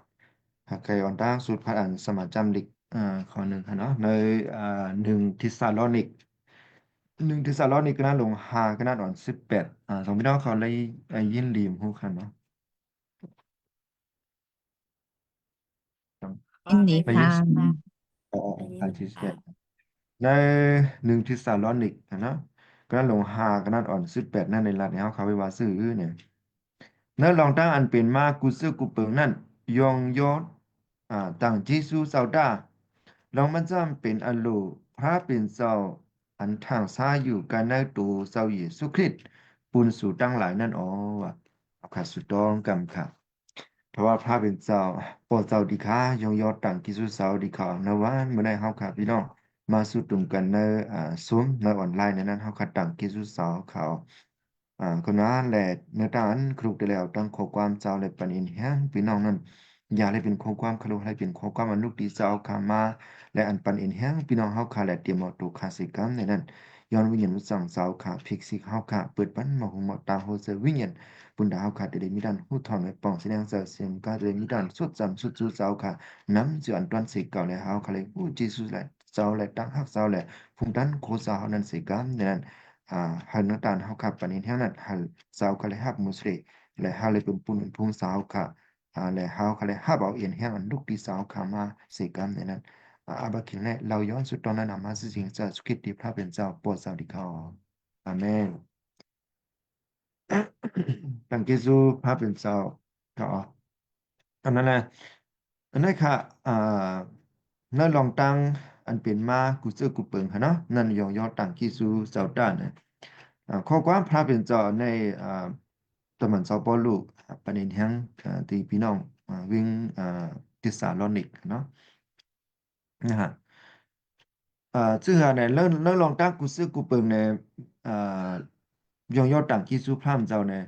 หากใครอ่อนตั้งสูตรพระอันสมัจจำลิกข้อหนึ่งค่ะเนาะใน1 เทสซาโลนิก 1 เทสสาโลนิกนะลง5กันนะอ่อน18สองพี่น้องเขาเลยยินลีมฮู้คันเนาะยินดีไปยิค่ะนอันที่18ใน1 เทสสาโลนิกนะกันนะลง5กันนะอ่อน18นั่นในรัฐเนี่ยเขาไปว่าซื้อเนี่ย เนื้อลองตั้งอันเป็นมากุซึกุเปิงนั่นยองยอดต่างจิซูซาวดาลองมันจำเป็นอันโลพระเป็นเจ้าอันทางซ้ายอยู่กันในตัวเจ้าเยซูคริสต์ปุณสู่ตั้งหลายนั่นอ๋อว่ะเอาค่ะสุดต้องกำค่ะเพราะว่าพระเป็นเจ้าปอเจ้าดีค่ะยองยอดต่างกิซุสาวดีค่ะนวันเมื่อใดเฮาค่ะพี่น้องมาสุดตุ่มกันในซุ้มในออนไลน์ในนั้นเฮาค่ะต่างกิซุสาวเขาก็นั้นแหละในด้านครูได้แล้วตั้งข้อความเจ้าและปัญญาพี่น้องนั้นอย่าให้เป็นข้อความคารุให้เป็นข้อความอนุติเจ้าขามาและอันปันอินแห้งพี่น้องเฮาค่ะและเตรียมเอาตัวคาสิกรรมในนั้นย้อนวิญญาณสั่งเจ้าค่ะพิกซิกเฮาค่ะเปิดปันมาหูมาตาโฮเซวิญญาณบุญดาเฮาค่ะได้มีด้านหูถอนไว้ป้องแสดงเสียงก็ได้มีด้านสุดจำสุดจูเจ้าค่ะนำเจือนตอนสิเก่าและเฮาค่ะเลยผู้เยซูและเจ้าและตั้งฮักเจ้าและผู้ดันโคสาเฮานั้นสิกรรมในนั้นhal na tan hau ka panin hian at hal sau ka le hap musri le hal le pun pun phung sau ka le hau ka le hap au in hian an luk ti sau ka ma se kam ne nan aba kin le lau yon su ton na ma si jing cha skit ti phra ben chao po sau di kha amen ตั้งเกซูพระเป็นเจ้าก็อันนั้นแหละอันนั้นค่ะนั่นลองตั้งอันเป็นมากุเซอร์กุเปิงค่ะเนาะนั่นยองยอตั้งกิซูเจ้าด้านเนี่ยข้อความพระเป็นเจ้าในตะมันเจ้าปอลูกประเด็นแห่งที่พี่น้องวิ่งติสาลอนิกเนาะนะฮะซึ่งเนี่ยเรื่องลองตั้งกุซื้อกุเปิงเนี่ยอ่ายองยอต่างกิซุพร่ำเจ้าเนี่ย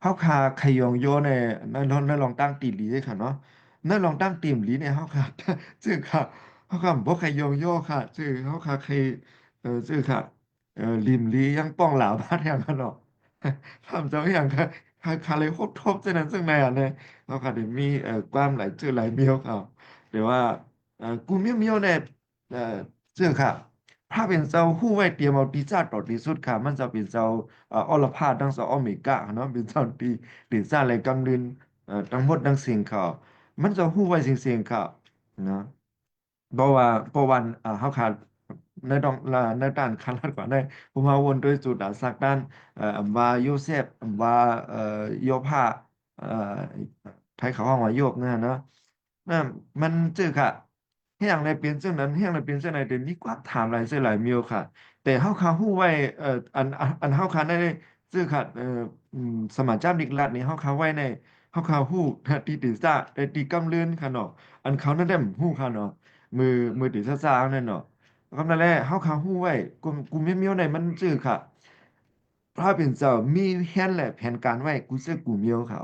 เฮาคาใครยองยอเนี่ยนั่นลองตั้งตีหลีด้วยค่ะเนาะนั่นลองตั้งตีมหลีเนี่ยเฮาคาซึ่งค่ะเฮาคาบ่ใครยองยอค่ะซึ่งเฮาคาใครซึ่งค่ะลิมลียังป้องหลาบ้านอย่างนั้นเนาะทำเจ้าอย่างค่ะคาเลยโคตรทบเช่นนั้นซึ่งในเนี่ยเฮาคาได้มีความหลายชื่อหลายเมียวค่ะแต่ว่ากูเมียวเนี่ยเอ่อ ซึ่งค่ะถ้าเป็นเจ้าหู้ไว้เตรียมเอาดีจ้าต่อที่สุดค่ะมันจะเป็นเจ้าอลพาดทั้งสองอเมริกาเนาะเป็นเจ้าตีดีจ้าอะไรกำลินทั้งหมดทั้งสิ่งค่ะมันจะหู้ไว้สิ่งค่ะนะเพราะว่าเขาขาดในดองในด้านคันลัดกว่าในผมมาวนด้วยจุดสักด้านอัมวาโยเซฟอัมวาโยภาเอ่อไทยเขาห้องว่าโยบนะนั่นมันจื้อค่ะเฮียงในเปลี่ยนเส้นนั้นเฮียงในเปลี่ยนเส้นไหนเดี๋ยวมีกว่าถามหลายเส้นหลายมิวค่ะแต่เฮาคาฮู้ไว้อันเฮาคาได้จื้อค่ะสมัครเจ้าดิกลัดนี่เฮาคาไว้ในเฮาคาฮู้ตีติซ่าแต่ตีกำเลื่อนค่ะเนาะอันเขานั่นได้ฮู้ค่ะเนาะมือมือตีซ่าๆนั่นเนาะกำนั่นแหละเฮาคาฮู้ไว้กูไม่มีในมันจื้อค่ะพระเป็นเจ้ามีแผนและแผนการไว้กูเสื้อกูเมียวเขา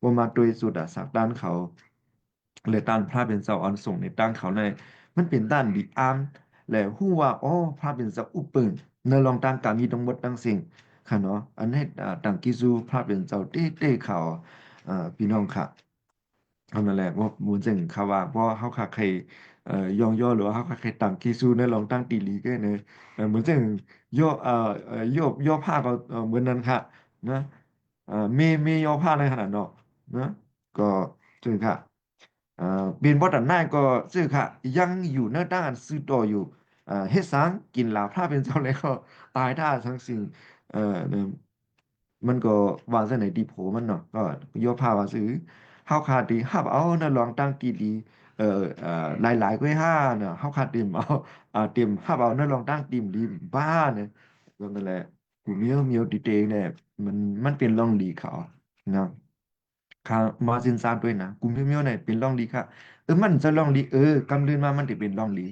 บ่มาโดยสุดสักด้านเขา เลยต้านพระเป็นเจ้าอันส่งในตั้งเขาในมันเป็นด้านดีอามและฮู้ว่าอ๋อพระเป็นเจ้าอุปเปิงในลองตั้งกามีทั้งหมดทั้งสิ่งค่ะเนาะอันให้ต่างกิซูพระเป็นเจ้าเต้เขาพี่น้องค่ะเอานั่นแหละว่ามูลจึงคาว่าเพราะเขาค่ะใครยองย่อหรือว่าเขาค่ะใครต่างกิซูในลองตั้งตีลีก็เนี่ยเหมือนจึงย่อย่อผ้าก็เหมือนนั้นค่ะนะมีย่อผ้าในขนาดเนาะนะก็จึงค่ะ บินบ่ตันหน้าก็ซื้อค่ะยังอยู่ในด้านซื้อต่ออยู่เฮ็ดสังกินลาบถ้าเป็นเจ้าแล้วก็ตายท่าทั้งสิ่งเนี่ยมันก็วางซะไหนดีโผมันเนาะก็ย่อพาว่าซื้อเฮาขาดดีฮับเอานะลองตั้งตีดีเอ่อหลายๆกว่าห้าเนาะเฮาขาดเต็มเอาเต็มฮับเอานะลองตั้งติ่มดีบ้าเนี่ยก็นั่นแหละกูเมียวดีเตเนี่ยมันเป็นร่องดีเขานะ ค่ะมาสินซาด้วยนะกลุ่มเมียวๆเนี่ยเป็นร่องลีค่ะมันจะร่องลีกำเดินมามันจะเป็นร่องลี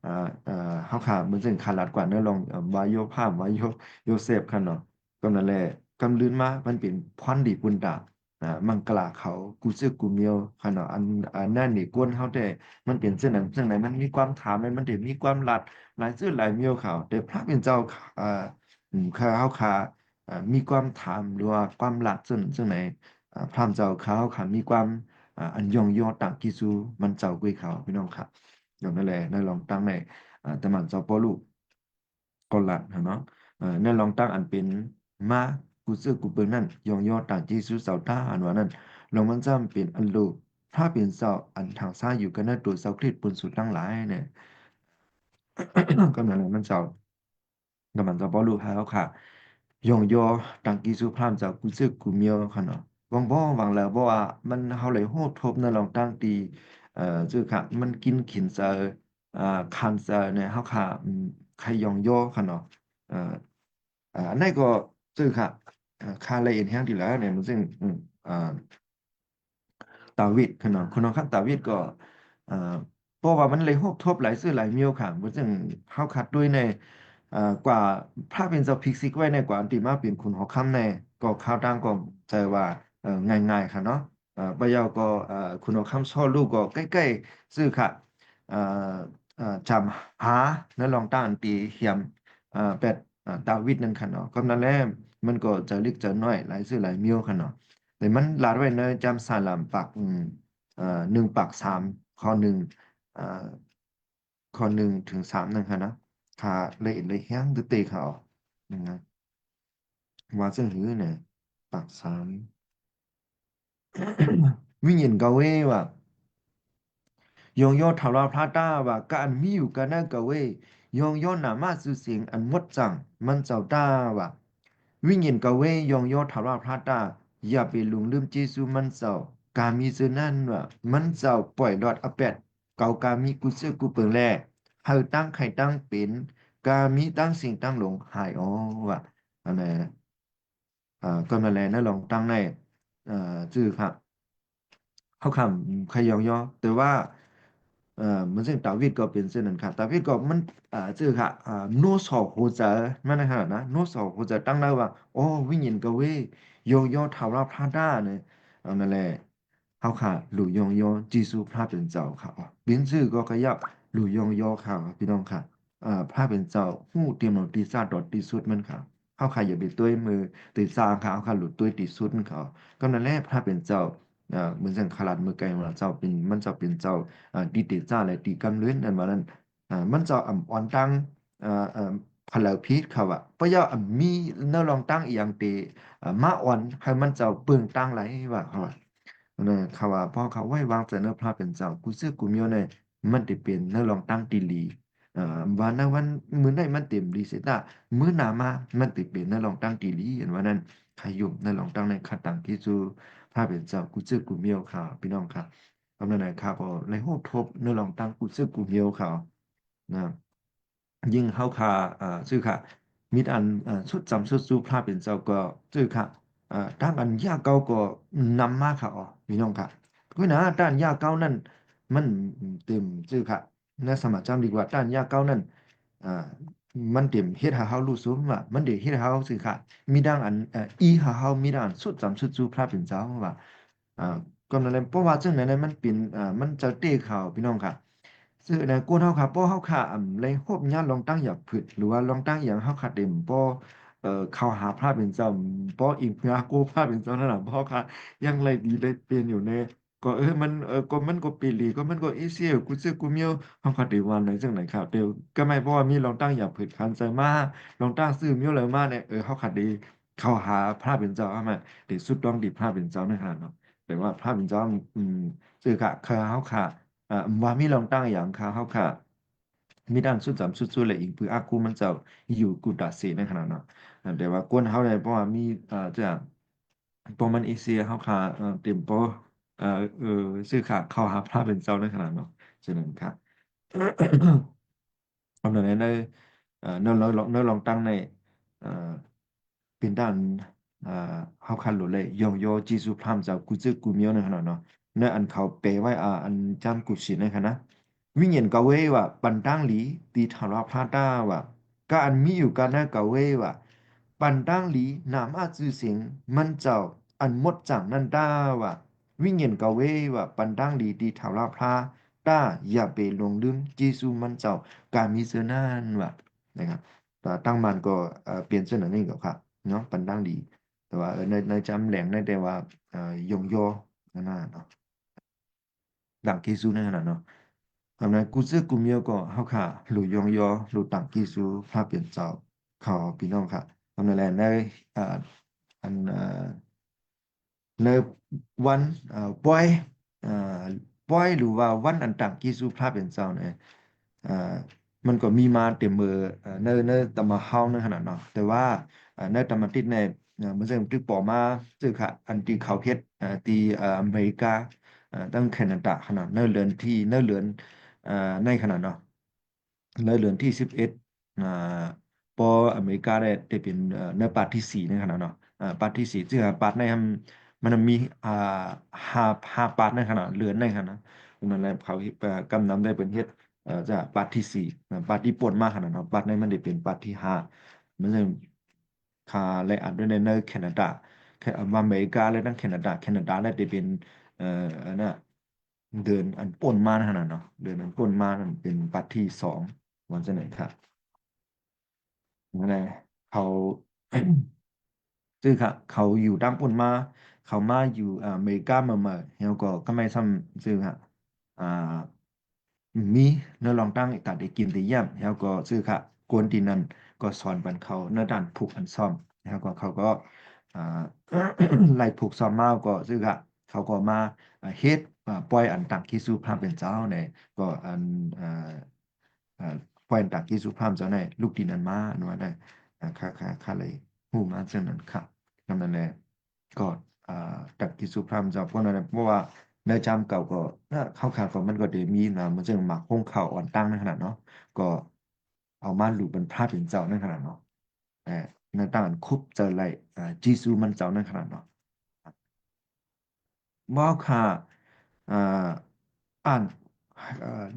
อ่าเฮาค่ะเหมือนเส้นขาลัดกว่าเนื้อลองวายโยภาพวายโยเซฟค่ะเนาะก็นั่นแหละกำเดินมามันเป็นพรดีปุนดามังกลาเขากูซึกกูเมียวค่ะเนาะอันนั่นนี่กวนเฮาแต่มันเป็นเส้นนั้นเส้นไหนมันมีความถามมันถึงมีความลัดหลายซื่อหลายเมียวเขาแต่พระเป็นเจ้าค่ะเฮาค่ะมีความถามหรือว่าความลัดซึ่งไหน พราหมณ์เจ้าเขาค่ะมีความอันยองยอต่างกิซูมันเจ้ากุ้ยเขาพี่น้องค่ะอย่างนั้นแหละในลองตั้งในตะมันเจ้าปอลูกก็ละเนาะ นั่นลองตั้งอันเป็นมากูซื้อกูเปิงนั่นยองยอต่างจีสุเสาท่าอันว่านั่นลองมันจำเป็นอันโลถ้าเป็นเสาอันทางซ้ายอยู่กันนั่นตัวเสาคริสปุ่นสุดตั้งหลายเนี่ย ก็นั่นแหละมันเสาก็มันจะบ่รู้หาแล้วค่ะยองยอต่างกีสุพรามจากกูซึกกูเมียวค่ะเนาะวังบ่หวังแล้วบ่ว่ามันเฮาเลยโหดทบในลองตั้งตีชื่อค่ะมันกินขินเซออ่าคันเซอเนี่ยเฮาค่ะใครยองยอค่ะเนาะเอ่ออันนั้นก็ชื่อค่ะค่าละเอียดแห่งที่แล้วเนี่ยมันซึ่งอ่า ตาวิดขนาดคนน้องครับตาวิดก็อ่าเพราะว่ามันเลยฮบทบหลายซื่อหลายเมียวค่ะมันจึงเข้าขัดด้วยในกว่าพระเป็นเจ้าพิกซิกไว้ในกว่าอันติมาเป็นคุณหอคำในก็ข้าวดังก็ใจว่าง่ายๆค่ะเนาะปะเยาก็คุณหอคำช่อลูกก็ใกล้ๆซื่อค่ะอ่าจำหาและลองตั้งอันตีเหียมเป็ดดาวิดนั่นค่ะเนาะก็นั่นแหละมันก็จะลึกจะน้อยหลายซื่อหลายเมียวค่ะเนาะ แต่มันลาดไว้ในจำสารลำปัก1 ปัก 3ข้อ 1ข้อ 1 ถึง 3นั่นค่ะนะขาเลยแห้งตึเตะเขานะว่าซึ่งหือเนี่ยปัก 3วิญญาณกาเวว่า ยองย่อทาราพระตาว่าการมีอยู่กันนั่นก็เวยยองย่อหนามาสื่อเสียงอันมดจังมันเจ้าตาว่าวิญญาณก็เวยองย่อทาราพระตาอย่าไปหลงลืมเจซูมันเจ้าการมีเสนั่นว่ามันเจ้าปล่อยหลอดอเป็ดเกาการมีกุเสือกุเปิงแลเฮาตั้งไข่ตั้งเป็นการมีตั้งสิ่งตั้งหลงหายอ๋อว่าอะไรก็มาแลนั่นลองตั้งในชื่อครับ เขาคำขยองยอแต่ว่ามันซึ่งดาวิดก็เป็นเส้นนั้นค่ะดาวิดก็มันชื่อค่ะโนสอโฮจามันนะนะโนสอโฮจาตั้งได้ว่าโอ้วิญญาณก็เวยยองยอทาวราพระดาเนี่ยนั่นแหละเขาค่ะหลู่ยองยอจีซูพระเป็นเจ้าค่ะเป็นชื่อก็ขยับหลู่ยองยอค่ะพี่น้องค่ะพระเป็นเจ้าหู้เตรียมหนตีซาดอดตีสุดมันค่ะเขาค่ะอย่าไปต้วยมือตีซาค่ะเขาค่ะหลุดต้วยตีสุดมันเขาก็นั่นแหละพระเป็นเจ้า เหมือนอย่างขลาดมือไกลมาเจ้าเป็นมันจะเป็นเจ้าดีเตจ้าและดีกำเลื่อนอันมานั้นมันจะอ่อนตั้งพลาพิษเขาว่าเพราะย่ามีเนื้อรองตั้งอีอย่างเตมาอ่อนให้มันเจ้าเปลืองตั้งไหลว่าเขาว่าเนี่ยเขาว่าพอเขาไว้วางใจเนื้อพระเป็นเจ้ากูซื้อกูเมียวเนี่ยมันจะเป็นเนื้อรองตั้งตีลีวันนั้นวันมื้อไหนมันเต็มดีเสียตามื้อหนามามันติเป็นเนื้อรองตั้งตีลีอันว่านั้นใครยุ่มเนื้อรองตั้งในขัดต่างที่จู ถ้าเป็นเจ้ากูจื้อกูเมียวข่าวพี่น้องครับคำนั้นนะครับพอในหูทบเนื้อลองตั้งกูจื้อกูเมียวข่าวนะยิ่งเข้าคาชื่อค่ะมิดอันสุดจำสุดสู้พระเป็นเจ้าก็ชื่อค่ะตั้งอันยาเก้าก็นำมาค่ะอ๋อพี่น้องค่ะก็นะด้านยาเก้านั่นมันเต็มชื่อค่ะในสมัยจำดีกว่าด้านยาเก้านั่นอ่ามันเต็มเฮ็ดให้เฮารู้สึกว่ามันเด้เฮ็ดให้เฮาสื่อค่ะ มีดังอันอีหาเฮามีดังอันสุดจำสุดจูพระเป็นเจ้าว่าอ่าก็นั่นแหละเพราะว่าจังนั้นนะมันเป็นมันจะเตะข่าวพี่น้องค่ะซึ่งนะกูเฮาค่ะเพราะเฮาค่ะเลยฮบญาติลองตั้งอย่าผึดหรือว่าลองตั้งอย่างเฮาค่ะเต็มเพราะเข้าหาพระเป็นเจ้าเพราะอีกเพื่อกูพระเป็นเจ้านั่นแหละเพราะค่ะยังไรดีเลยเป็นอยู่ในก็มันก็มันก็ปีหลีก็มันก็เอเชียกูซื้อกูเมียวเฮาค่ะได้วันไหนจังไหนครับเดี๋ยวก็ไม่เพราะว่ามีลองตั้งอย่าผึดคันใจมาลองตั้งซื้อเมียวเลยมาเนี่ยเฮาค่ะดี เข้าหาพระเป็นเจ้าอามาเดี๋ยวสุดต้องดีพระเป็นเจ้านะฮะเนาะแต่ว่าพระเป็นเจ้าสื่อค่ะคาเขาค่ะว่ามีลองตั้งอย่างคาเขาค่ะมีด้านสุดจำสุดเลยอีกเพื่ออากูมันเจ้าอยู่กุฎาสีในขนาดเนาะแต่ว่ากวนเขาเนี่ยเพราะว่ามีจะปอมันเอเชียเขาค่ะเต็มโปเอ่อเออสื่อค่ะเข้าหาพระเป็นเจ้าในขนาดเนาะฉะนั้นค่ะ คำนั้นในเนื้อลองตั้งในเอ่อเป็นด้านอ่าเขาคันหลุดเลยยองโยจีซูพรามจากกุซึกุเมียวในขนาดเนาะในอันเขาเปไว้อันจำกุศิในขณะวิญญาณกาเวว่าปันตั้งหลีตีทาราพาตาว่าก็อันมีอยู่กันนะกาเวว่าปันตั้งหลีนามอาจือเสียงมันเจ้าอันหมดจังนันตาว่าวิญญาณกาเวว่าปันตั้งหลีตีทาราพาตาอย่าไปหลงลืมเยซูมันเจ้า การมีเสื้อนั่นว่ะนะครับแต่ตั้งมันก็เปลี่ยนเสื้อหนังนี่ก็ครับเนาะปันตั้งดีแต่ว่าในจำแหลงได้แต่ว่าเอ่อยงโยนั่นน่ะเนาะดังกิซูนั่นน่ะเนาะทำไมกูซื้อกูเมียวก็เฮาค่ะหลุยยงโยหลุต่างกิซูพระเปลี่ยนเจ้า ขอพี่น้องค่ะทำนั่นแหละในอ่าอันในวันปอยอ่าปอยหรือว่าวันอันต่างกิสุพระเป็นเจ้าเนี่ยอ่ามันก็มีมาเต็มมือในตำมาเฮาในขนาดเนาะแต่ว่าในตำมาติดในมันจะตึกปอมาซึ่งค่ะอันที่เขาเฮ็ดที่อเมริกาตั้งแคนาดาขนาดในเรือนในขนาดเนาะในเรือนที่11อ่า พออเมริกาได้เป็นในปาร์ตที่4ในขณะเนาะปาร์ตที่4ซึ่งปาร์ตในมันมีอ่าห้าปาร์ตในขณะเหลือในขณะมันเลยเขากำนำได้เป็นเฮ็ดจะปาร์ตที่4ปาร์ตที่ป่วนมากขนาดเนาะปาร์ตในมันได้เป็นปาร์ตที่5มันจะคาและอันด้วยในแคนาดาอเมริกาและทั้งแคนาดาและได้เป็นอันน่ะเดือนอันป่วนมาขนาดเนาะเดือนอันป่วนมานั่นเป็นปาร์ตที่2วันจะไหนครับ นั่นแหละเขา ซึ่งค่ะเขาอยู่ดั้งปุ่นมาเขามาอยู่อเมริกามาแล้วก็ไม่ซ้ำซึ่งค่ะอ่ามีเนื้อลองตั้งตัดได้กินได้เยี่ยมแล้วก็ซึ่งค่ะกวนตีนั้นก็สอนบันเขาเนื้อด้านผูกอันซ่อมแล้วก็เขาก็อ่า ไล่ผูกซ่อมมาก็ซึ่งค่ะเขาก็มาเฮ็ดปล่อยอันตังคิสุพระเป็นเจ้าเนี่ยก็อันอ่าปล่อยอันตังคิสุพระเจ้าเนี่ยลูกดินนันมาอันว่าได้ ค่าเลยหูมาเช่นนั้นค่ะนั่นแหละก็อ่าตักกิสุพรามจากพวกนั้นเพราะว่าในจำเก่าก็ถ้าเข้าขาก็มันก็เดี๋ยวมีนะมันจะหมักห้องข่าวอ่อนตั้งในขนาดเนาะก็เอามาหลูเป็นพระเป็นเจ้าในขนาดเนาะแต่ในตั้งอันคุบเจออะไรจีซูมันเจ้าในขนาดเนาะ บ่ค่ะอ่าอ่าน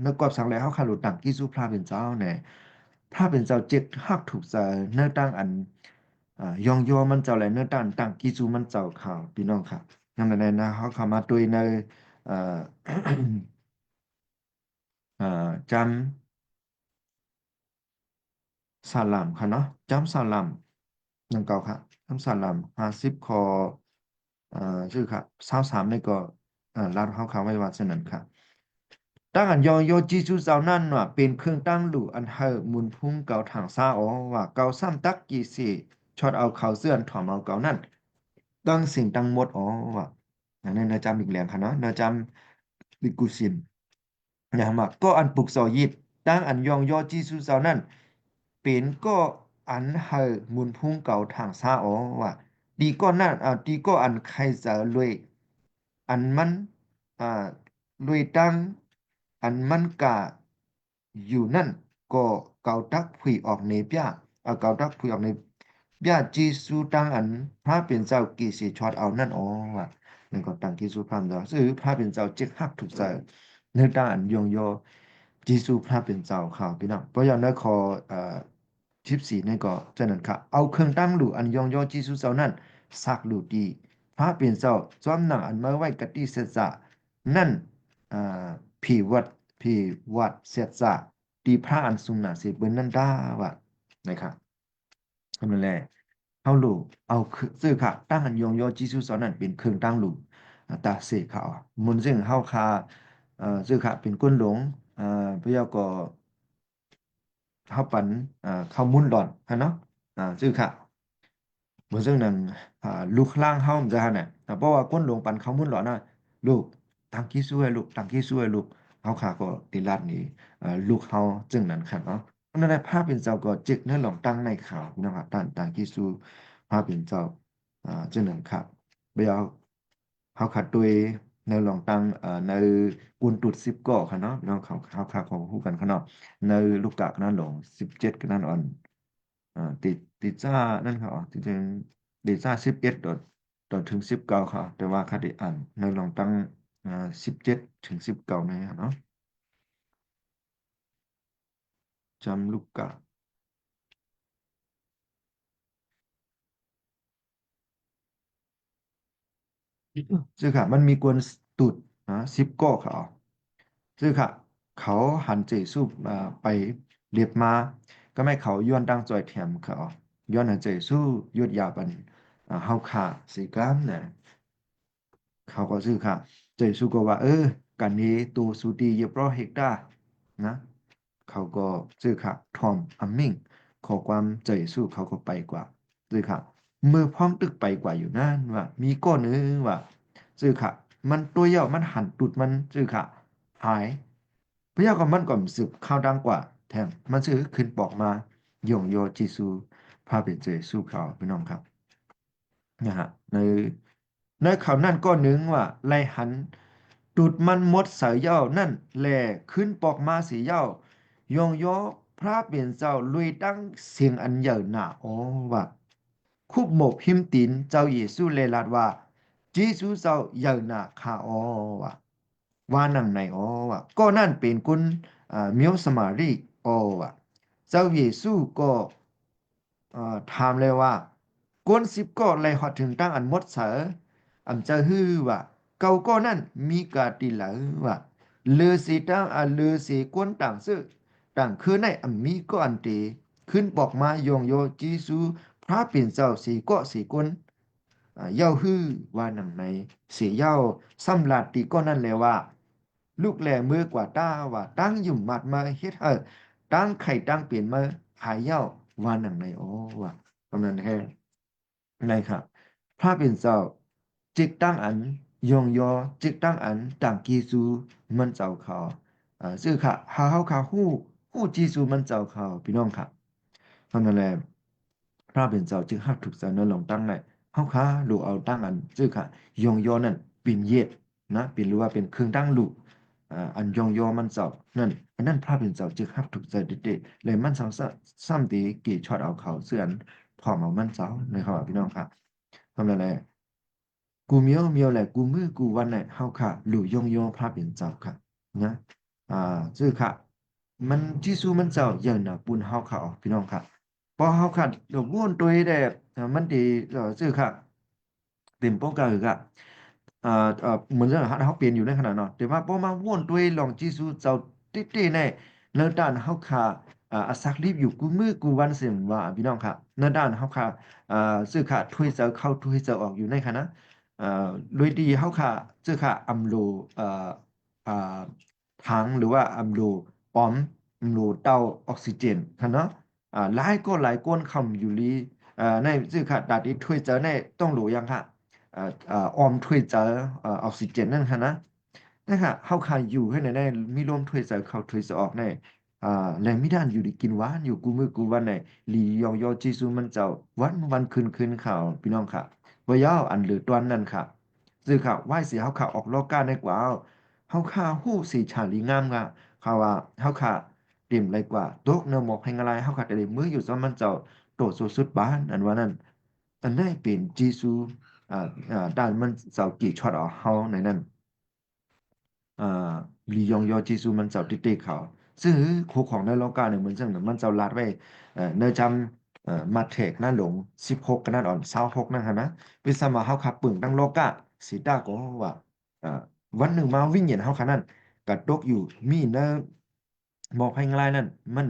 นึกกอบสังแล้วเขาขาหลุดต่างกิสุพระเป็นเจ้าเนี่ยพระเป็นเจ้าเจ็ดฮักถูกใจเนื้อตั้งอันยองยอมันเจ้าแหละเนื้อตั้งต่างกิสุมันเจ้าข่าวพี่น้องครับนั่นแหละนะเขาเข้ามาตัวยในเอ่อ จำสาลัมค่ะเนาะจำสาลัมนังเก่าค่ะจำสาลัม50คอเอ่อชื่อค่ะ23ในก็ลาดเขาเขาไว้ว่าเช่นนั้นค่ะ ตั้งอันยองโยจีจูเจ้านั่นว่าเป็นเครื่องตั้งหลู่อันเฮอมุนพุ่งเกาถังซาอ๋อว่าเกาซ้ำตักกี่สิช็อตเอาเขาเสื่อนถอมเอาเกานั่นตั้งสิ่งตั้งหมดอ๋อว่าอันนั้นนาจำอีกแหล่งค่ะเนาะนาจำบิกุสินอย่างมาก็อันปลุกเสายิบตั้งอันยองโยจีจูเจ้านั่นเป็นก็อันเฮอมุนพุ่งเกาถังซาอ๋อว่าดีก็นั่นดีก็อันใครจะรวยอันมันอ่ารวยตั้ง อันมันกะอยู่นั่นก็เกาตักผุยออกในเปียเกาตักผุยออกในเปียจีสูตังอันพระเป็นเจ้ากีสีชอดเอานั่นอ๋อว่ะนั่นก็ตังกีสูพระเจ้าซึ่งพระเป็นเจ้าเจ็กฮักถูกใจเนื้อตาอันยองโยจีสูพระเป็นเจ้าข่าวพี่น้องเพราะอย่างนั้นขอ14นี่ก็เจะนั่นค่ะเอาเครื่องตั้งหลู่อันยองโยจีสูเจ้านั่นสักหลู่ดีพระเป็นเจ้าจอมหนังอันมาไว้กติเสจะนั่นอ่า ผีวัดผีวัดเสียจาตีพระอันสุงนาสิเบิ้นนันดาว่านะครับทำนั่นแหละเอาลูกเอาคือซื้อค่ะตั้งอันยองยอจีซูสอนนั่นเป็นเครื่องตั้งลูกตาเสกเขามุนซึ่งเฮาคาซื้อค่ะเป็นก้นหลงพระเจ้าก็เฮาปันเข้ามุ่นหลอนฮะเนาะซื้อค่ะ เหมือนซึ่งนั้นลูกล่างเฮามันจะหั่นน่ะเพราะว่าก้นหลวงปันเขามุ่นหลอนะลูกตังกี้ช่วยลูกตังกี้ช่วยลูกเฮาขาก็ติลัดนี่ลูกเฮาจึงนั้นครับเนาะนั่นแหละภาพเป็นเจ้าก็จึกนั่นหลองตั้งในข่าวนะครับตังกี้สู้ภาพเป็นเจ้าจึงนั้นครับเบียวเฮาขัดตัวในหลองตั้งในกุนตุด10ก่อค่ะเนาะน้องเขาขาของคู่กันค่ะเนาะในลูกกะขนาดหลง17กันนั่นอ่อนติดซ่านั่นค่ะอ๋อจริงๆติดซ่า11ต่อถึง19ค่ะแต่ว่าคดีอ่านในลองตั้ง17ถึง19นะครับเนาะจำลูกกะซึ่งค่ะมันมีกวนตุด10ก้อค่ะอ๋อซึ่งค่ะเขาหันเจสูบไปเรียบมาก็ไม่เขาย้อนดังจอยแถมค่ะอ๋อย้อนหันเจสู้ยุดยาปันเฮาขาสีกล้ามเนี่ย เขาก็ซื้อค่ะเจสุก็ว่ากันนี้ตูสุดีเยบรอเฮกตานะเขาก็ซื้อค่ะทอมอัมมิง ขอความเจยสู้เขาก็ไปกว่าซื่อค่ะเมื่อพร้อมตึกไปกว่าอยู่นั่นว่ามีก้อนนึงว่าซื่อค่ะมันตัวเหี่ยวมันหันตุดมันซื่อค่ะหายพระเจ้าก็มันก็สึกข้าวดังกว่าแทงมันซื้อขึ้นปอกมาโยงโยจิซูพาเป็นเจยสู้เขาพี่น้องครับนะฮะในข่าวนั่นก็นึงว่าไลหันตูดมันมดสายเหย้านั่นแลขึ้นปอกมาสีเหย้ายองยอพระเปลี่ยนเจ้าลุยตั้งเสียงอันใหญ่หนาอ๋อว่าคุบหมกพิมพ์ตินเจ้าเยซูเลลาดว่าจีซูเจ้าใหญ่หนาคาอ๋อว่านังในอ๋อว่าก็นั่นเป็นคุณเมียวสมารีอ๋อว่าเจ้าเยซูก็ถามเลยว่ากวนสิบก็เลยหอดถึงตั้งอันมดเสออำจะฮือว่าเกาก็นั่นมีกาติเหลอว่าเลือสีตั้งเลือสีกวนต่างซึต่างคือในอันมีก็อันเตขึ้นบอกมาโยงโยจีซูพระเป็นเจ้าสีก็สีกวนเย้าฮือว่าหนังในสีเย้าซ้ำลาดตีก็นั่นเลยว่าลูกแหล่มือกว่าต้าว่าตั้งยุ่มมัดมาเฮ็ดตั้งไข่ตั้งเปลี่ยนมาหายเย้าว่าหนังในโอ้ว่ากำนันแท้ในครับพระเป็นเจ้าจิกตั้งอันยองยอจิกตั้งอันต่างกีซูมันเจ้าเขาซื่อค่ะหาเฮาค่ะฮู้จีซูมันเจ้าเขาพี่น้องค่ะเพราะนั่นแหละพระเป็นเจ้าจึงฮับถูกใจนั้นลงตั้งในเฮาค่ะลูกเอาตั้งอันซื่อค่ะยองยอนั่นเป็นเย็ดนะเป็นหรือว่าเป็นเครื่องตั้งลูกอันยองยอมันเจ้านั่นอันนั้นพระเป็นเจ้าจึงฮับถูกใจเด็ดๆเลยมันซ้ำตีกี่ช็อตเอาเขาเสื่อนพร้อมเอามันเจ้านะครับพี่น้องค่ะทำอะไรกูเมียวแหละกูมือกูวันไหนเฮาค่ะหลู่ยองพระเป็นเจ้าค่ะนะอ่าซื่อค่ะมันที่สู้มันเจ้าอย่างน่ะปุ่นเฮาค่ะพี่น้องค่ะพอเฮาค่ะดอกม่วนตัวได้มันดีซื่อค่ะเต็มป้องกันคือค่ะเหมือนจะเฮาเปลี่ยนอยู่ในขณะเนาะแต่ว่าพอมาม่วนตัวลองจีสู้เจ้าติๆในเนื้อด้านเฮาค่ะสักรีบอยู่กูมือกูวันเสียงว่าพี่น้องค่ะเนื้อด้านเฮาค่ะซื่อค่ะถ้วยเจ้าเข้าถ้วยเจ้าออกอยู่ในขณะโดยดีเฮาค่ะซื่อค่ะอำโลอ่าถังหรือว่าอำโลปอมอำโลเตาออกซิเจนค่ะเนาะหลายก็หลายก้นคำอยู่ลีในซื่อค่ะดาที่ถ้วยเจ้าในต้องรู้ยังค่ะออมถ้วยเจอออกซิเจนนั่นค่ะนะคะเฮาคายอยู่ให้ในมีลมถ้วยเจอเข้าถ้วยจะออกในแหล่งมิดานอยู่ดีกินหวานอยู่กูมือกูวันในลียองยอจีซูมันเจ้าวันคืนข่าวพี่น้องค่ะว่ายาวอันหรือตอนนั้นค่ะซื้อข่าวไหว้เสียเฮาข่าวออกโลกาในกว่าเฮาข่าวฮู้สีชาลีงามกะข่าวว่าเฮาข่าเตรียมไรกว่าตกเนื้อหมอกแห่งอะไรเฮาข่าแต่มืออยู่ซ้อมมันเจ้าโตสุดบ้านอันว่านั้นอันได้เป็นจีซูอ่าด้านมันเจ้ากี่ช็อตเอาเฮาในนั้นอ่าลียองยอจีซูมันเจ้าติเตเขาซึ่งคู่ของในโลกาเนี่ยเหมือนจังมันเจ้าลาดไว้เนจำมาเทกหน้าหลง16กันนั่นอ่อน26นั่นฮะนะเป็นสมาเฮาขับปึ่งตั้งโลกาสีดาก็ว่าอ่าวันหนึ่งมาวิ่งเห็นเฮาคันนั้นกระตกอยู่มีเนบอกให้ง่ายนั่นมัน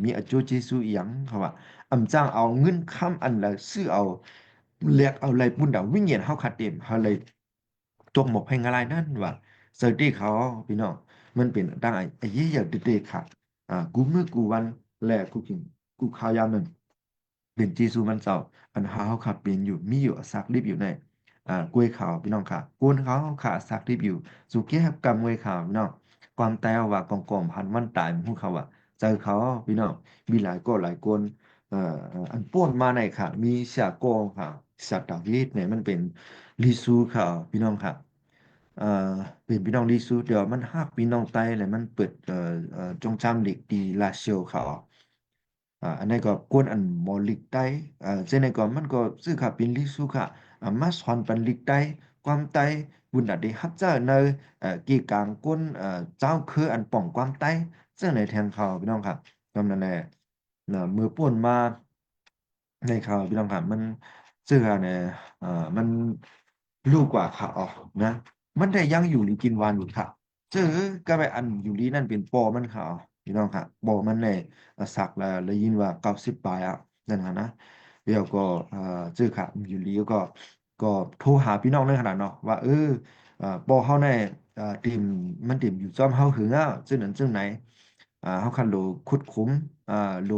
มีอจูจีซูอีหยังเขาว่าอำจ้างเอาเงินค้ำอันละซื้อเอาเรียกเอาอะไรปุ่นดาวิ่งเห็นเฮาขัดเต็มเฮาเลยตกหมกให้ง่ายนั่นว่าเซอร์ตี้เขาพี่น้องมันเป็นดังไอ้ยี่อยากเด็ดๆค่ะกูมือกูวันแลกูกินกูข้าวยามนั้นเป็นจีซูมันเจ้าอันหาเขาขับเป็นอยู่มีอยู่สักรีบอยู่ในกล้วยขาวพี่น้องค่ะกวนเขาขาสักรีบอยู่สุกี้กับกำกล้วยขาวพี่น้องความแต้วว่ากองกองพันวันตายพวกเขาว่าเจอเขาพี่น้องมีหลายก็หลายคนอันป้วนมาในค่ะมีเสียโกงค่ะสัตว์ดาวิดเนี่ยมันเป็นลิซูค่ะพี่น้องค่ะเอ่อเป็นพี่น้องลิซูเดี๋ยวมันฮักพี่น้องไตเลยมันเปิดจงจำเด็กดีลาเชียวเขาอันนี้ก็กวนอันหมอลิกไตเจนก็มันก็ซื้อค่ะเป็นลิซูค่ะมาสอนปันลิกไตความไตบุญดัดได้ฮับเจ้าในกีกลางก้นเจ้าคืออันป่องความไตซึ่งในแทนเขาพี่น้องครับกำนันแหละมือป่วนมาในเขาพี่น้องครับมันเสื้อเนี่ยเอ่อมันลูกกว่าขาออกนะมันได้ยังอยู่หรือกินวานอยู่ค่ะเจอก็ไปอันอยู่ดีนั่นเป็นปอมันค่ะพี่น้องค่ะปอมันเนี่ยสักแล้วเลยยินว่า90 ปลายนั่นค่ะนะเดี๋ยวก็เจอค่ะอยู่ดีก็โทรหาพี่น้องในขนาดเนาะว่าปอเขาในทีมมันทีมอยู่จอมเฮาหึงซึ่งนั้นซึ่งไหน เฮาคันโลขุดขุมโล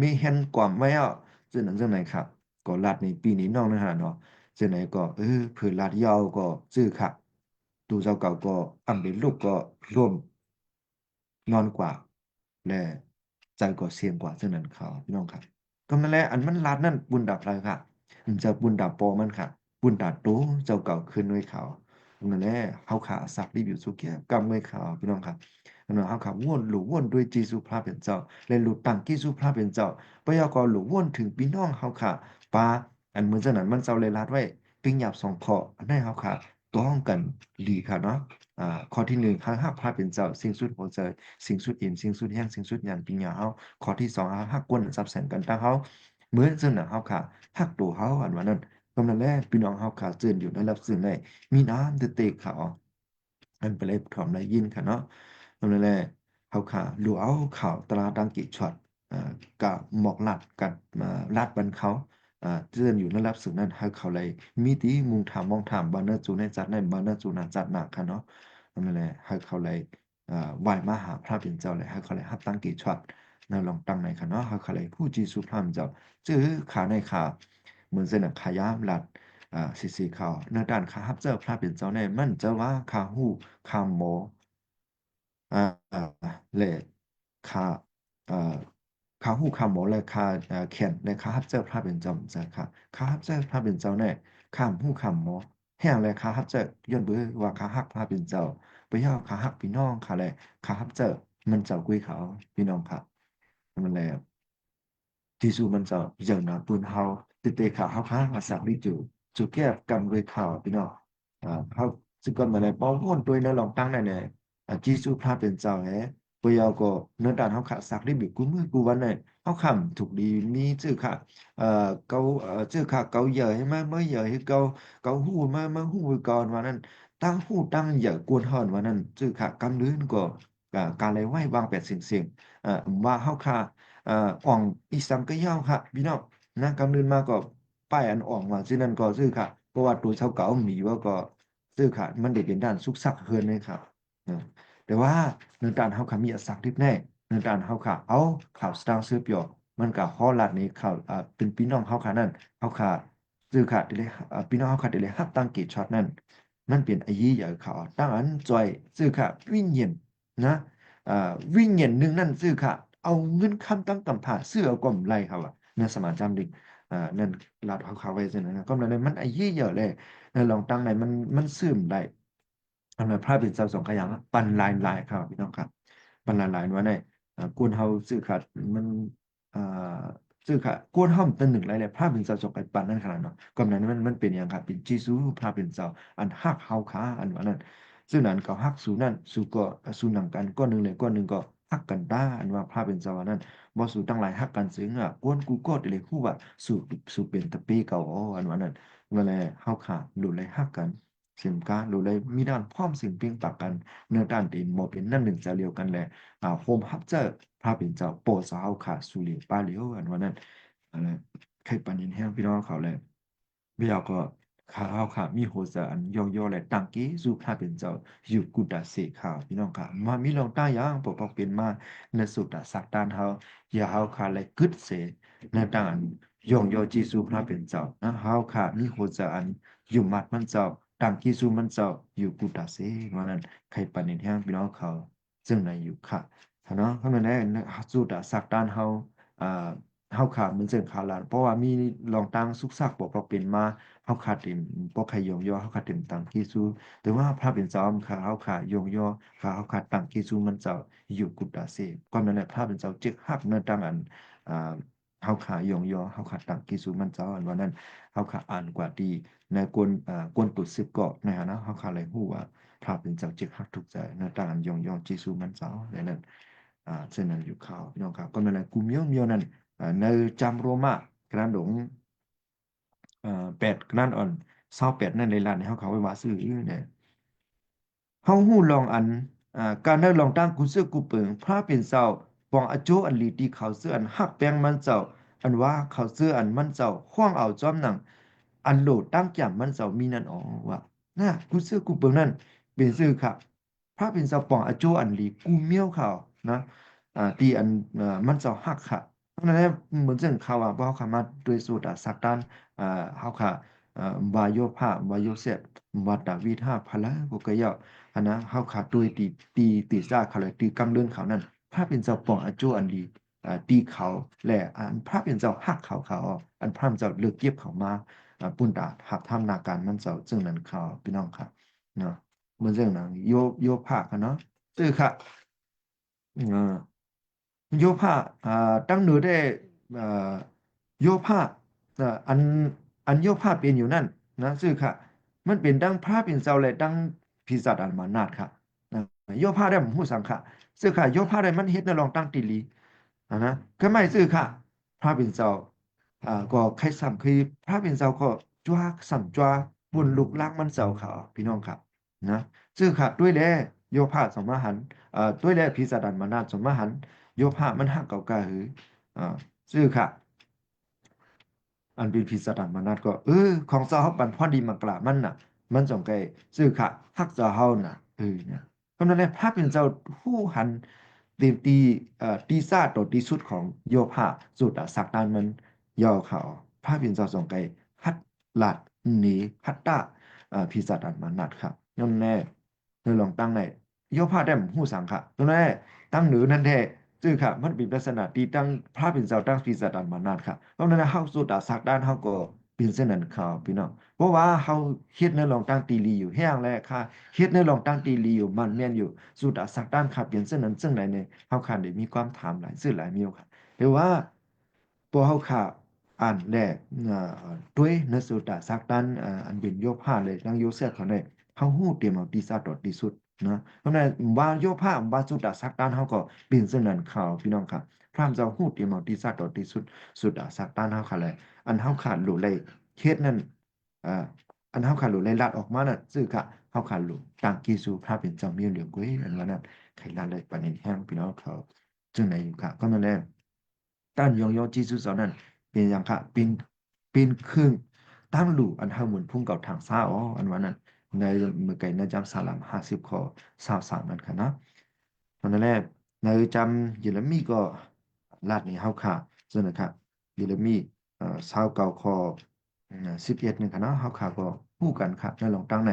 มีเห็นกว่ามไว้อ่ะจังไหนครับก็ลาดในปีนี้น้องนะฮะเนาะจังไหนก็เผื่อลาดยาวก็ซื้อครับตูเจ้าเก่าก็อำเป็นลูกก็ร่วมนอนกว่าและใจก็เสียงกว่าจังนั้นเขาพี่น้องครับก็นั่นแหละอันมันลาดนั่นบุญดับอะไรค่ะมันจะบุญดับปอมันค่ะบุญดับโตเจ้าเก่าขึ้นไว้เขานั่นแหละเขาขาสักรีวิวสุเกียกำไว้เขาพี่น้องครับ 那么เขาขับวนหรือวนด้วยจีสุพระเป็นเจ้าและหลุดตังกีสุพระเป็นเจ้าปยากรหรือวนถึงพี่น้องเขาค่ะปาอันเหมือนจะนั้นมันเจ้าเลยรัดไว้ปิ้งหยาบสองข้ออันนั้นเขาค่ะต้องกันดีค่ะเนาะข้อที่หนึ่งข้าหักพระเป็นเจ้าสิ่งสุดหัวใจสิ่งสุดอิ่มสิ่งสุดแห้งสิ่งสุดยันปิ้งหยาเขาข้อที่สองหักกวนซับแสนกันตั้งเขาเหมือนจะนั้นเขาค่ะหักตัวเขาอันวันนั้นกำลังแรกพี่น้องเขาค่ะเจือนอยู่ในรับสื่อในมีน้ำเตะเขาอันไปเลยถอมไรยินค่ะเนาะ นั่นแหละเขาขาหลวเอาข่าวตราดังกิช็อตกับหมอกลัดกับลาดบันเขาเตือนอยู่ในรับสื่อนั้นให้เขาเลยมีตีมุงถามมองถามบานเนอร์จูในจัดในบานเนอร์จูนันจัดหนักค่ะเนาะนั่นแหละให้เขาเลยไหวมาหาพระเป็นเจ้าเลยให้เขาเลยฮับตั้งกิช็อตนั่นลองตั้งในค่ะเนาะให้เขาเลยผู้จีสุพรามเจ้าจื้อขาในขาเหมือนเส้นขายามลัดสีขาวในด้านขาฮับเจ้าพระเป็นเจ้าในมันจะว่าขาหูขาหมอ อ่าและค่าอ่าค่าหูค่าหมอและค่าแขนและค่าฮับเจ้าพระเป็นเจ้าจ้ะค่ะค่าฮับเจ้าพระเป็นเจ้าแน่ค่าหูค่าหมอแห้งและค่าฮับเจ้าย้อนเบื่อว่าค่าฮักพระเป็นเจ้าไปย่อค่าฮักพี่น้องค่ะและค่าฮับเจ้ามันเจ้ากุ้ยเขาพี่น้องค่ะมันแหละที่สุมันเจ้าอย่างนั้นปืนเฮาติดเตะขาเฮาค้างมาสักลิจูจุแก้กำด้วยข่าวพี่น้องเขาสึกก่อนมาเลยป้องพ้นตัวในลองตั้งในเนี่ย จีสุพระเป็นเจ้าแฮปยาวก็เนื้อด่านเขาขาสักได้บิกูมือกูวันเนี่ยเขาคำถูกดีมีชื่อค่ะเกาชื่อค่ะเกาเหย่ให้มาเมื่อเหย่ให้เกาหูมาหูก่อนวันนั้นตั้งหูตั้งเหย่กวนหอนวันนั้นชื่อค่ะกำลื้นก็การเลยไหว้วางแปดเสียงว่าเขาค่ะอ่องอีสังก็ยาวค่ะพี่น้องนะกำลื้นมาก็ป้ายอันอ่องว่าชื่อนั้นก็ชื่อค่ะเพราะว่าตัวชาวเก่าหมีว่าก็ชื่อค่ะมันเด็ดเด่นด้านสุกซักเฮินเลยครับ แต่ว่าเนื้อการเขาขามีอสักทิพแน่เนื้อการเขาขาเอาข่าวสตางค์ซื้อเปียวมันกับฮอลัดนี้ข่าวเป็นพี่น้องเขาขานั่นเขาขาซื้อขาดเลยพี่น้องเขาขาดเลยฮับตั้งเกตช็อตนั่นมันเป็นไอ้ยี่ใหญ่เขาตั้งอันจอยซื้อขาวิ่งเย็นนะวิ่งเย็นหนึ่งนั่นซื้อขาเอาเงินคำตั้งกำผ่าเสื้อก็ไม่ไรเขาอ่ะเนี่ยสมานจำดินั่นลาดเขาไว้เสนอนะก็เลยมันไอ้ยี่เยอะเลยลองตั้งไหนมันซึมได้ ทำไมพระเป็นเจ้าสองขยังปันลายครับพี่น้องครับปันลายว่าในกวนเฮาซื้อขาดมันอ่าซื้อขาดกวนเฮาเป็นหนึ่งไรเลยพระเป็นเจ้าสองไอ้ปันนั่นขนาดเนาะก็นั้นมันเป็นอย่างครับเป็นจีซูพระเป็นเจ้าอันฮักเฮาขาอันว่านั้นซึ่งนั้นก็ฮักสู่นั่นสู่ก็สู่หนังกันก้อนหนึ่งเลยก้อนหนึ่งก็ฮักกันได้อันว่าพระเป็นเจ้านั้นบ่สู่ตั้งหลายฮักกันซึ้งกวนกูก็เลยคู่ว่าสู่เป็นตะปีเก่าอันว่านั้นเมื่อไรเฮาขาดดูเลยฮักกัน สินค้าหรือเลยมีด้านพร้อมสิ่งเพียงต่างกันเนื้อด้านตีนโมเป็นนั่นหนึ่งจะเดียวกันแหละโฮมฮับเจอพระเป็นเจ้าโปรดสาวขาสุริปาเหลียวอันวันนั้นอะไรใครปันยินแห้งพี่น้องเขาเลยพี่เอาก็ข้าวขามีโหจะอันย่อๆเลยตังกี้สู่พระเป็นเจ้าอยู่กุดาเสกข่าวพี่น้องค่ะมามีลองต้ายังปกปกเป็นมาในสุดสักดานเขาอย่าเฮาขาเลยกึดเสในต่างอันย่อจีสู่พระเป็นเจ้านะเฮาขามีโหจะอันอยู่มัดมันเจ้า ต่างกิสุมันเจ้าอยู่กุตาเสวันนั้นใครปันนิแห้งพี่น้องเขาซึ่งในอยู่ค่ะเนาะเพราะมันได้สุดสักด้านอ่าเฮาขาดมันเส้นขาลานเพราะว่ามีลองตั้งสุกซักบอกเราเป็นมาเฮาขาดเต็มบ่ใครยงย่อเฮาขาดเต็มต่างกิสุแต่ว่าพระเป็นเจ้าค่ะเฮาขาดยงย่อค่ะเฮาขาดต่างกิสุมันเจ้าอยู่กุตาเสความนั้นแหละพระเป็นเจ้าจึกฮักเนื้อตั้งอันอ่าเฮาขายงย่อเฮาขาดต่างกิสุมันเจ้าอันวันนั้นเฮาขาอ่านกว่าดีในกวนตุดสิบเกาะในฐานะเขาขาเลยหู้ว่าพระเป็นเจ้าจิกฮักทุกใจในตานยองจีซูมันเจ้าในนั้นเช่นนั้นอยู่ข่าวพี่น้องครับก็นั่นแหละกูเมียวนั้นในจำโรมากระดง8กระดานอ่อน28นั่นเลยล่ะในเขาไว้ว่าซื้อเนี่ย เฮาฮู้ลองอันการได้ลองตั้งกุเสื้อกูเปิงพระเป็นเจ้าปองอโจอันลีที่เขาเสื้ออันฮักแป้งมันเจ้าอันว่าเขาเสื้ออันมันเจ้าห้วงเอาจอมหนังอันโหลดตั้งแก่มันเจ้ามีนั่นอ๋อว่านะกุเสื้อกูเปิงนั่นเป็นซื่อค่ะพระเป็นเจ้าปองอโจอันลีกูเมียวเขานะ ที่อันมันเจ้าฮักค่ะเพราะฉะนั้นแล้วเหมือนเช่นเขาว่าบ่เขามาด้วยสูตรสักด้านเฮาค่ะวายโยภาวายโยเสพวัดดาวิดห้าพละกุกะยออันนะเฮาค่ะด้วยตีซ่าเขาเลยตีกำเดินเขานั่นพระเป็นเจ้าปองอจูอันดีตีเขาและอันพระเป็นเจ้าฮักเขาอันพระเป็นเจ้าเลือกเก็บเขามาปุ่นตาหักทำนาการมันเจ้าซึ่งนั้นเขาพี่น้องครับเนาะเหมือนเรื่องนั้นโยภากันเนาะซื่อค่ะอ่า โยภาตั้งหนูได้อ่าโยภาอันโยภาเป็นอยู่นั่นนะซึ่งค่ะมันเป็นดังพระเป็นเจ้าเลยดังพิสัตอันมานาดค่ะนะโยภาได้ผมหู้สังค่ะซึ่งค่ะโยภาได้มันเฮ็ดในลองตั้งติลีนะก็ไม่ซึ่งค่ะพระเป็นเจ้าก็ใครสัมคือพระเป็นเจ้าก็จ้วสัมจ้วบุญลุกล้างมันเจ้าค่ะพี่น้องครับนะซึ่งค่ะด้วยแลโยภาสมหันต์ด้วยแลพิสัตอันมานาดสมหันต์ โยภามันหักเก่ากะหืออ่าซื่อค่ะอันเป็นพิสดารมานัดก็ของเจ้าเฮาปันพอดีมากละมันน่ะมันสงไกซื่อค่ะฮักเจ้าเฮาน่ะเนี่ยเพราะนั้นแหละพระเป็นเจ้าผู้หันตีซาต่อที่สุดของโยภาสุดสักดานมันย่อเขาพระเป็นเจ้าสงไกฮัดหลัดหนีฮัตตาพิสดารมานัดครับนั่นแน่เธอลองตั้งในโยภาได้หู้สังค่ะตรงนั้นตั้งหรือนั่นแท้ ซึ่งค่ะมันเป็นลักษณะที่ตั้งพระเป็นเจ้าตั้งพิสดารมานานค่ะเพราะนั้นเฮาสุดาสักด้านเฮาก็เป็นเส้นนั้นข่าวพี่น้องเพราะว่าเฮาเฮ็ดในลองตั้งตีลีอยู่แห้งแล้วค่ะเฮ็ดในลองตั้งตีลีอยู่มันแม่นอยู่สุดาสักด้านค่ะเป็นเส้นนั้นซึ่งไหนเนี่ยเฮาคันได้มีความถามหลายซึ่งหลายมีค่ะแต่ว่าพอเฮาค่ะอ่านแลด้วยในสุดาสักด้านอันเป็นโยภาเลยตั้งโยเซฟเขาได้เฮาฮู้เตรียมเอาดีซาดอดดีสุด นะเพราะนั้นว่าโยภาพว่าสุดาสักด้านเขาก็เป็นเส้นนั้นข่าวพี่น้องครับพระเจ้าหู้เตรียมเอาที่สัตว์ต่อที่สุดาสักด้านเขาค่ะเลยอันเขาขาดหลุเลยเคสนั้นอ่าอันเขาขาดหลุเลยลัดออกมานั่นซึ่งค่ะเขาขาดหลุต่างกีสูพระเป็นเจ้ามีเหลืองกุ้ยอันว่านั้นใครลัดเลยปานนี้แห้งพี่น้องเขาจึงไหนอยู่ค่ะก็นั่นแหละต้านยองจีซูสอนนั้นเป็นอย่างค่ะเป็นครึ่งตั้งหลุอันเขาเหมือนพุ่งเก่าทางซ้าอันว่านั้น ในเมื่อไก่ในจำสาลาม50ข้อ23นั่นค่ะนะตอนนั้นแรกในจำเยเรมีก็ลาดนี้เฮาค่ะซึ่งนะครับเยเรมี29ข้อ11นึงค่ะนะเฮาค่ะก็ฮู้กันค่ะในลองตั้งใน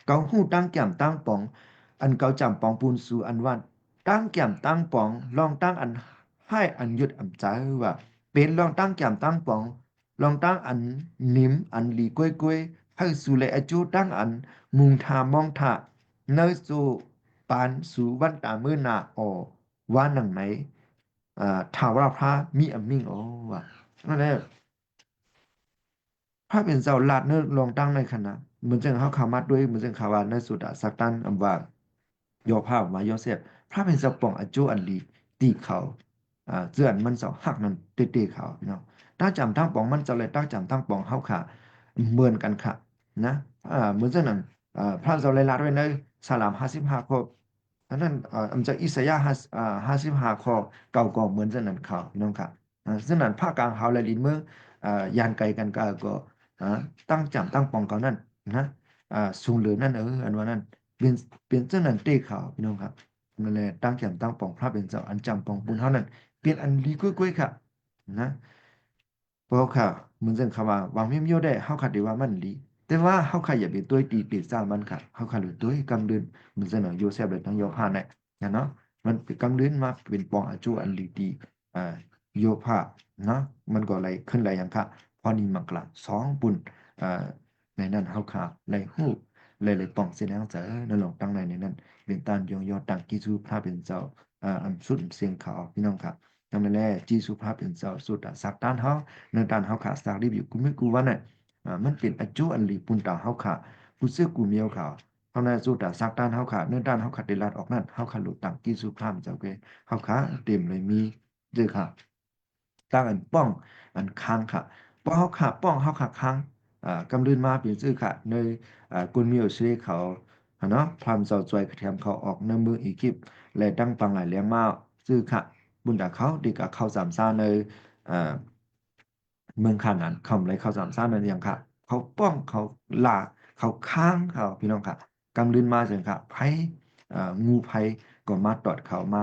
เกาฮู้ตั้งแก้มตั้งปองอันเกาจำปองปูนสู่อันวันตั้งแก้มตั้งปองลองตั้งอันให้อันยึดอันใจว่าเป็นลองตั้งแก้มตั้งปองลองตั้งอันนิ่มอันหลีก้วยๆให้สู่เลยอจูตั้งอัน มุงทามองทาเนสูปานสูวันตามือนาออว่าหนังไหนถาวรพระมีอมิงโอว่ะนั่นแหละพระเป็นเจ้าลาดเนื้อลองตั้งในคณะเหมือนจังเขาขามัดด้วยเหมือนจังขาวาในสุดาสักตันอำว่าโยภาพมาโยเซฟพระเป็นเจ้าป่องอจูอันลีตีเขาเจือนมันเสาหักนั่นตีเขาเนาะตั้งจำตั้งป่องมันจะเลยตั้งจำตั้งป่องเขาขาเหมือนกันค่ะนะเหมือนจังนั้น พระเจ้าเลยรัดไว้ในสลาม55ข้ออันนั้นอันจะอิสยาห์55ข้อเก่าก็เหมือนเช่นนั้นเขาพี่น้องครับซึ่งนั้นภาคกลางเขาและลินเมืองยานไกลกันก็ตั้งจำตั้งปองเขานั่นนะสูงเหลือนั่นอันว่านั้นเป็นเช่นนั้นเต้เขาพี่น้องครับนั่นแหละตั้งจำตั้งปองพระเป็นเจ้าอันจำปองบุญเท่านั้นเป็นอันดีกุ้ยๆครับนะเพราะค่ะเหมือนเช่นคำว่าวางเมียมโยได้เฮาคัดได้ว่ามันดี แต่ว่าเขาขยับเป็นตัวตีติดสร้างมันค่ะเขาขยับตัวกำเดินมันเสนอโยเซฟเลยทั้งโยพาเนี่ยเนาะมันเป็นกำเดินมาเป็นปองอาจูอันลีดีโยพาเนาะมันก็ไหลขึ้นไหลอย่างค่ะพอนี้มักละ2 ปุ่นในนั้นเขาขาไหลหูเลยปองเสียงเจอในหลงตั้งในนั้นเป็นตานยองยอตังกิจูพระเป็นเจ้าอันสุดเสียงขาวพี่น้องครับนั่นแหละจีสุภาพเป็นเจ้าสุดสักด้านเขาในด้านเขาขาสักรีบอยู่กูไม่กูว่าเนี่ย มันเป็นอจูอันลีปุนตาเฮาค่ะกูซื้อกูเมียวเขาเฮานั้นสู้ตาซักด้านเฮาค่ะเนื้อด้านเฮาขัดเดลัดออกนั่นเฮาขัดหลุดตังกินสุพรามเจ้าเกเฮาค่ะเต็มเลยมีเด้อค่ะตั้งอันป้องอันค้างค่ะป้องเฮาค่ะป้องเฮาค่ะค้างกำลืนมาเป็นซื้อค่ะในกุนเมียวซื้อเขาเนาะพรามเจ้าจอยกระเทียมเขาออกในมืออีกิปและตั้งปังหลายเลี้ยงมาซื้อค่ะบุญตาเขาดีกับเขาสามซ่าในเมืองขานนั้นเขาเลยเขาสามซ่านนั่นอย่างค่ะเขาป้องเขาลาเขาค้างเขาพี่น้องค่ะกำลืนมาเสียงค่ะไผงูไผ ก็มาตอดเขามา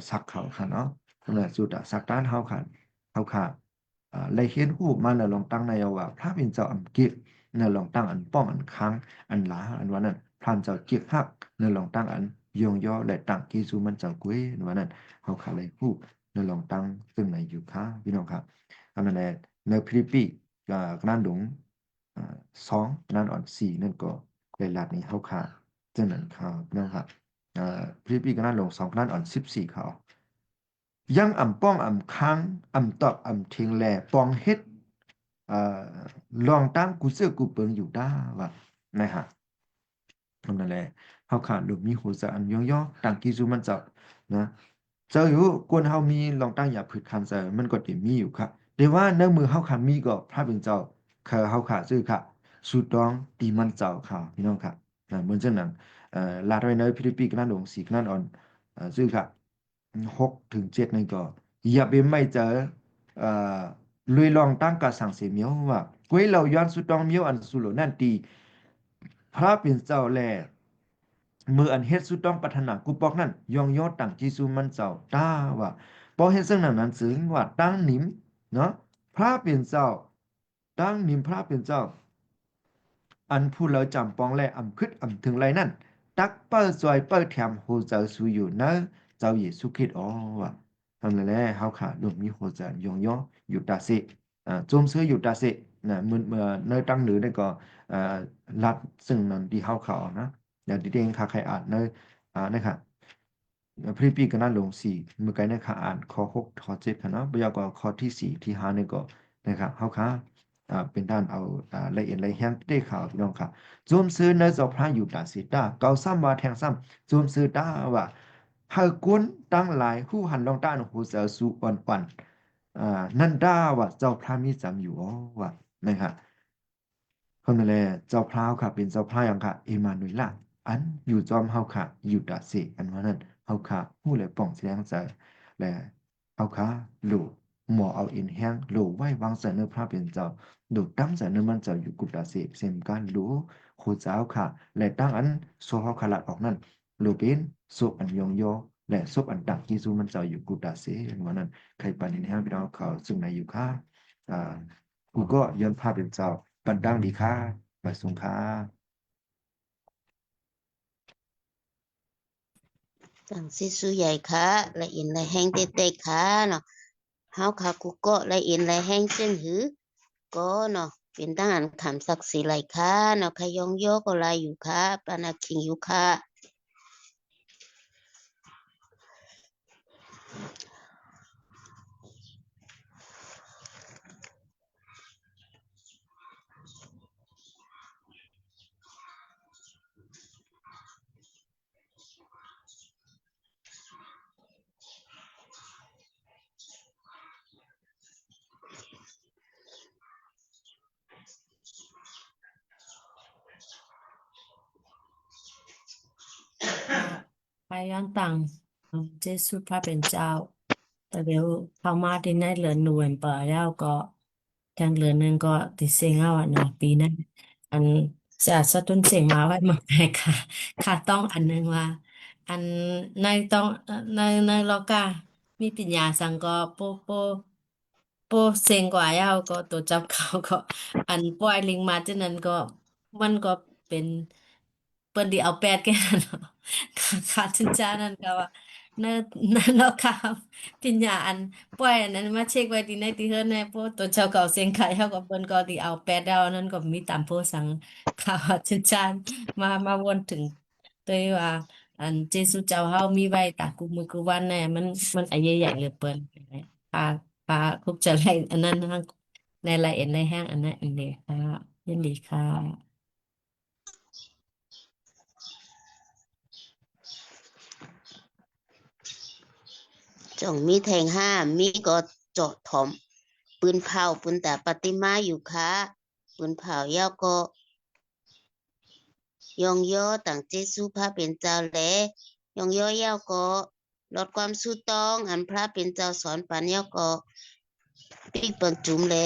ซักเขาค่ะเนาะนั่นแหละสุดสักด้านเฮาค่ะเฮาค่ะเลยเห็นรูปมันลองตั้งในว่าพระเป็นเจ้าอังกฤษเนี่ยลองตั้งอันป้องอันค้างอันหลาอันว่านั้นพระเจ้าเกียกฮักเนี่ยลองตั้งอันยองย่อและตั้งกิซูมันเจ้ากุ้ยอันว่านั้นเฮาค่ะเลยรูปเนี่ยลองตั้งซึ่งในอยู่ค่ะพี่น้องครับอันนั้นแหละในฟิลิปปินส์กนั้นหลง2นั้นอ่อน4นั่นก็เลยลาดนี้เฮาค่ะจังนั้นครับพี่น้องครับฟิลิปปินส์กนั้นหลง2นั้นอ่อน14เขายังอ่ำป้องอ่ำค้างอ่ำตอบอ่ำเทียงแลปองเฮ็ดลองตั้งกูเสื้อกูเปิงอยู่ได้ว่านะฮะนั่นแหละเฮาขาดลูกมีหัวใจอันย่อๆตั้งกิซูมันจะนะเจออยู่กวนเฮามีลองตั้งอย่าผืดคันใจมันก็มีอยู่ครับแต่ว่าในมือเฮาขามีก็พระเป็นเจ้าคือเฮาขาซื่อค่ะสุดต้องตีมันเจ้าค่ะพี่น้องค่ะเหมือนเช่นนั้นลาดไว้ในฟิลิปปินส์กันนั่นลง4กันนั่นอ่อนซื่อค่ะ6 ถึง 7นี่ก็อย่าไปไม่เจอลุยลองตั้งกะสังเสียเมียวว่ากุ้ยเราย้อนสุดต้องเมียวอันสุโลนั่นตีพระเป็นเจ้าแลมืออันเฮ็ดสุดต้องพัฒนากูปอกนั่นยองยอดตั้งจีซูมันเจ้าตาว่าพอเฮ็ดซึ่งนั้นซึ้งว่าตั้งนิมเนาะพระเป็นเจ้าตั้งนิมพระเป็นเจ้าอันผู้เราจำปองแลอำคึดอำถึงไรนั่นตักเปิ้ลซอยเปิ้ลแถมโหเจ้าสู่อยู่เนอะเจ้าเยซูคริสต์อ๋อว่าทำนั่นแหละเฮาขาดมีโหเจ้ายองยออยู่ตาเสโจมซื้ออยู่ตาเสนะเมื่อในตั้งหรือได้ก็รัดซึ่งนั้นที่เฮาเขานะอย่างที่เด้งค่ะใครอ่านในนะครับพริปีกันนั่นลง4เมื่อไกลในค่ะอ่านข้อ6ข้อ7ค่ะเนาะบ่ยากว่าข้อที่4ที่5นี่ก็นะครับเฮาค่ะเป็นด้านเอาละเอียดละแห้งได้ข่าวพี่น้องค่ะโจมซื้อในเจ้าพระอยู่ตาสิตาเก่าซ้ำว่าแทงซ้ำโจมซื้อตาว่าเฮากุนตั้งหลายผู้หันลองต้านหูเสือสู่อ่อนนั่นด้าว่าเจ้าพระมีจำอยู่อ๋อว่านะครับคนนั่นแหละเจ้าพระค่ะเป็นเจ้าพระยังค่ะเอมานุเอลอันอยู่จอมเฮาค่ะอยู่ตาเสอันว่านั้นเฮาค่ะผู้เลยป้องแสดงใจและเฮาค่ะลูกหมอเอาอินแห้งโลไว้วางใส่เนื้อพระเป็นเจ้าดูตั้งใส่เนื้อมันเจ้าอยู่กุตาเสเซมการรู้โคเจ้าค่ะและตั้งอันโซเฮาคาลัดออกนั่นโลเป็นศพอันยองโยและศพอันตักกิซูมันเจ้าอยู่กุตาเสอันว่านั้นใครปันอินแห้งพี่น้องเขาซึ่งในอยู่ค่ะกูก็ย้อนภาพเป็นเจ้าปันดังดีค่ะมาสุงค่ะ ตั้งสิสุใหญ่ค่ะละเอียดละแห้งเต้ๆค่ะเนาะเฮาค่ะกูก็ละเอียดละแห้งจึงหือก็เนาะเป็นตั้งอันคำศักดิ์สิทธิ์ไหลค่ะเนาะขยองโยก็ลายอยู่ค่ะปานาคิงอยู่ค่ะไปย้อนตังเจสุพระเป็นเจ้าแต่เดี๋ยวเข้ามาที่ในเดือนโนเวมเบอร์แล้วก็ทางเดือนหนึงก็ติดเซ็งเอาอ่ะนะปีนั้นอันจะสะตุ้นเสียงมาไว้เมืองไทยค่ะค่ะต้องอันนึงว่าอันในต้องในโลกามีปัญญาสังก็โปเซ็งกว่าเย้าก็ตัวจับเขาก็อันปล่อยลิงมาจากนั้นก็มันก็เป็นเปิ้นดีเอาแปดแค่นั้นเนาะ ค่ะชินจานั่นก็ว่าเนเนาะค่ะปัญญาอันปล่อยอันนั้นมาเช็คไว้ที่ในที่เฮือนในโพสต์ตัวเจ้าเก่าเสียงไข่เฮากับเพิ่นก็ที่เอาแปดดาวนั่นก็มีตามโพสต์สั่งข่าวชินจานมาวนถึงตัวว่าอันเจสุเจ้าเฮามีไว้ตากุมือกุวันแน่มันอันใหญ่ๆเหลือเปิ้นพาพาคุกจะไล่อันนั้นทั้งในละเอียดในแห้งอันนั้นอันนี้ค่ะยินดีค่ะ จ่องมีแทงห้ามีก็เจาะถมปืนเผาปืนแต่ปฏิมาอยู่ค่ะปืนเผาเย้าก็ยองย่อต่างเจสุพระเป็นเจ้าแลยองย่อเย้าก็ลดความสู้ต้องอันพระเป็นเจ้าสอนปันเย้าก็ปีเปิงจุ่มแล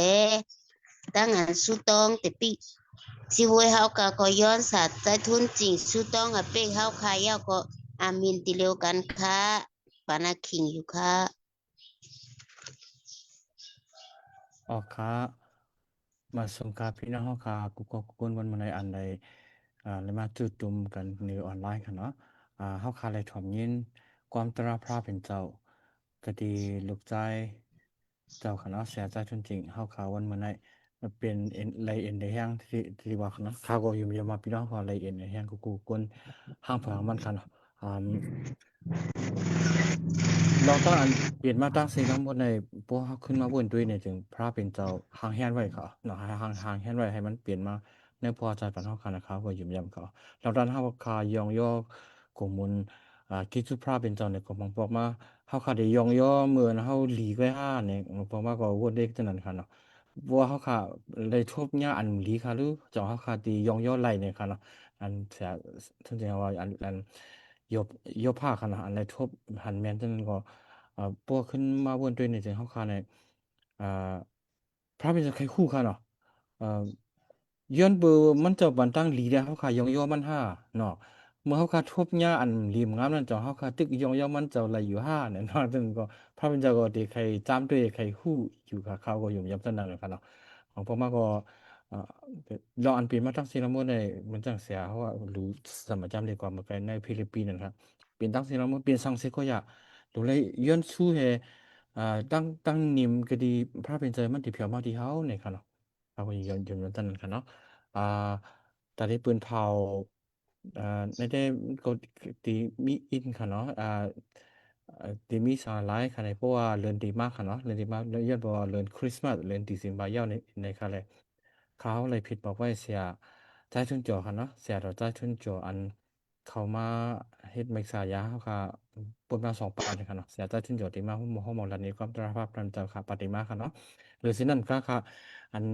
ตั้งอันสู้ต้องแต่ปีสิหวยเฮาก็ย้อนสัตว์ใจทุนจริงสู้ต้องอ่ะเป้เฮาคาเย้าก็ อามินติเร็วกันค่ะปานาคิงอยู่ค่ะ ออกค้ามาสงกรานต์พี่น้องเฮาค่ะกุกกอกกุกคนวันมาในอันใดเลยมาจุดตุมกันในออนไลน์ค่ะเนาะเฮาค่ะเลยถ่อมยินความตราพระเป็นเจ้าก็ดีลูกใจเจ้าค่ะเนาะเสียใจจริงๆเฮาค่ะวันมาในมันเป็นเอ็นไลเอ็นได้แฮงที่ว่าค่ะเนาะข้าก็อยู่ยามมาพี่น้องค่ะไลเอ็นได้แฮงกุกคนห้างเผางมันค่ะเนาะอ่า เราต้องอันเปลี่ยนมาตั้งสิ่งทั้งหมดในพวกเขาขึ้นมาบนด้วยเนี่ยจึงพระเป็นเจ้าหางแฮนไว้เขาเนาะหางแฮนไว้ให้มันเปลี่ยนมาในพอใจปันเฮาคันนะครับว่ายุ่มยำเขาเราดันเฮาคายองย่อกมุนคิดสุพระเป็นเจ้าเนี่ยก็มองบอกมาเฮาคาได้ยองย่อเหมือนเฮาหลีไว้ห้าเนี่ยบอกมาก็วนเด็กจังนั้นค่ะเนาะว่าเฮาคาได้ทบญาอันหลีค่ะหรือเจ้าเฮาคาตียองย่อไหลเนี่ยค่ะเนาะอันเสียถึงจะว่าอันยบผ้าค่ะเนาะอันใดทบหันแม่นจังนั้นก็ พวกขึ้นมาบนด้วยในเสียงเขาคาในอ่าพระเป็นจะใครคู่ค่ะเนาะอ่าย้อนเบอร์มันจะบันตั้งหลีได้เขาคายองย่อมันห้าเนาะเมื่อเขาคาทบหญ้าอันริมงามนั่นเจ้าเขาคาตึกยองย่อมันเจ้าไหลอยู่ห้าเนี่ยเนาะซึ่งก็พระเป็นเจ้าก็เด็กใครจำด้วยใครคู่อยู่ค่ะเขาก็อยู่ยำสนั่นเลยค่ะเนาะของพ่อมาก็อ่าเราอันเปลี่ยนมาตั้งซีนาโมในมันจังเสียเพราะว่ารู้สมัยจำเลยกว่าเมื่อไกในฟิลิปปินส์นะครับเปลี่ยนตั้งซีนาโมเปลี่ยนสังเซก็อยาก đồ lấy yên su he tăng niệm cái đi phát hiện giờ mất thì phiếu mau thì háo này khả nóเอาไปย้อนมันตันค่ะเนาะอ่าแต่ที่ปืนเผาในได้ก็ตีมีอินค่ะเนาะตีมีสาหร่ายค่ะในเพราะว่าเรือนดีมากค่ะเนาะเรือนดีมากแล้วย้อนบอกว่าเรือนคริสต์มาสเรือนดีสิมบายาวในค่ะเลยเขาเลยผิดบอกว่าเสียใจทุนจ่อค่ะเนาะเสียดอกใจทุนจ่ออันเขามาเฮ็ดเมกษายาเขาค่ะปนมา2 ปานค่ะเนาะเสียใจทุนจ่อดีมากห้องมองรันนี้ความตราภาพรันเจ้าค่ะปฏิมาค่ะเนาะหรือสินั่นก็ค่ะ อัน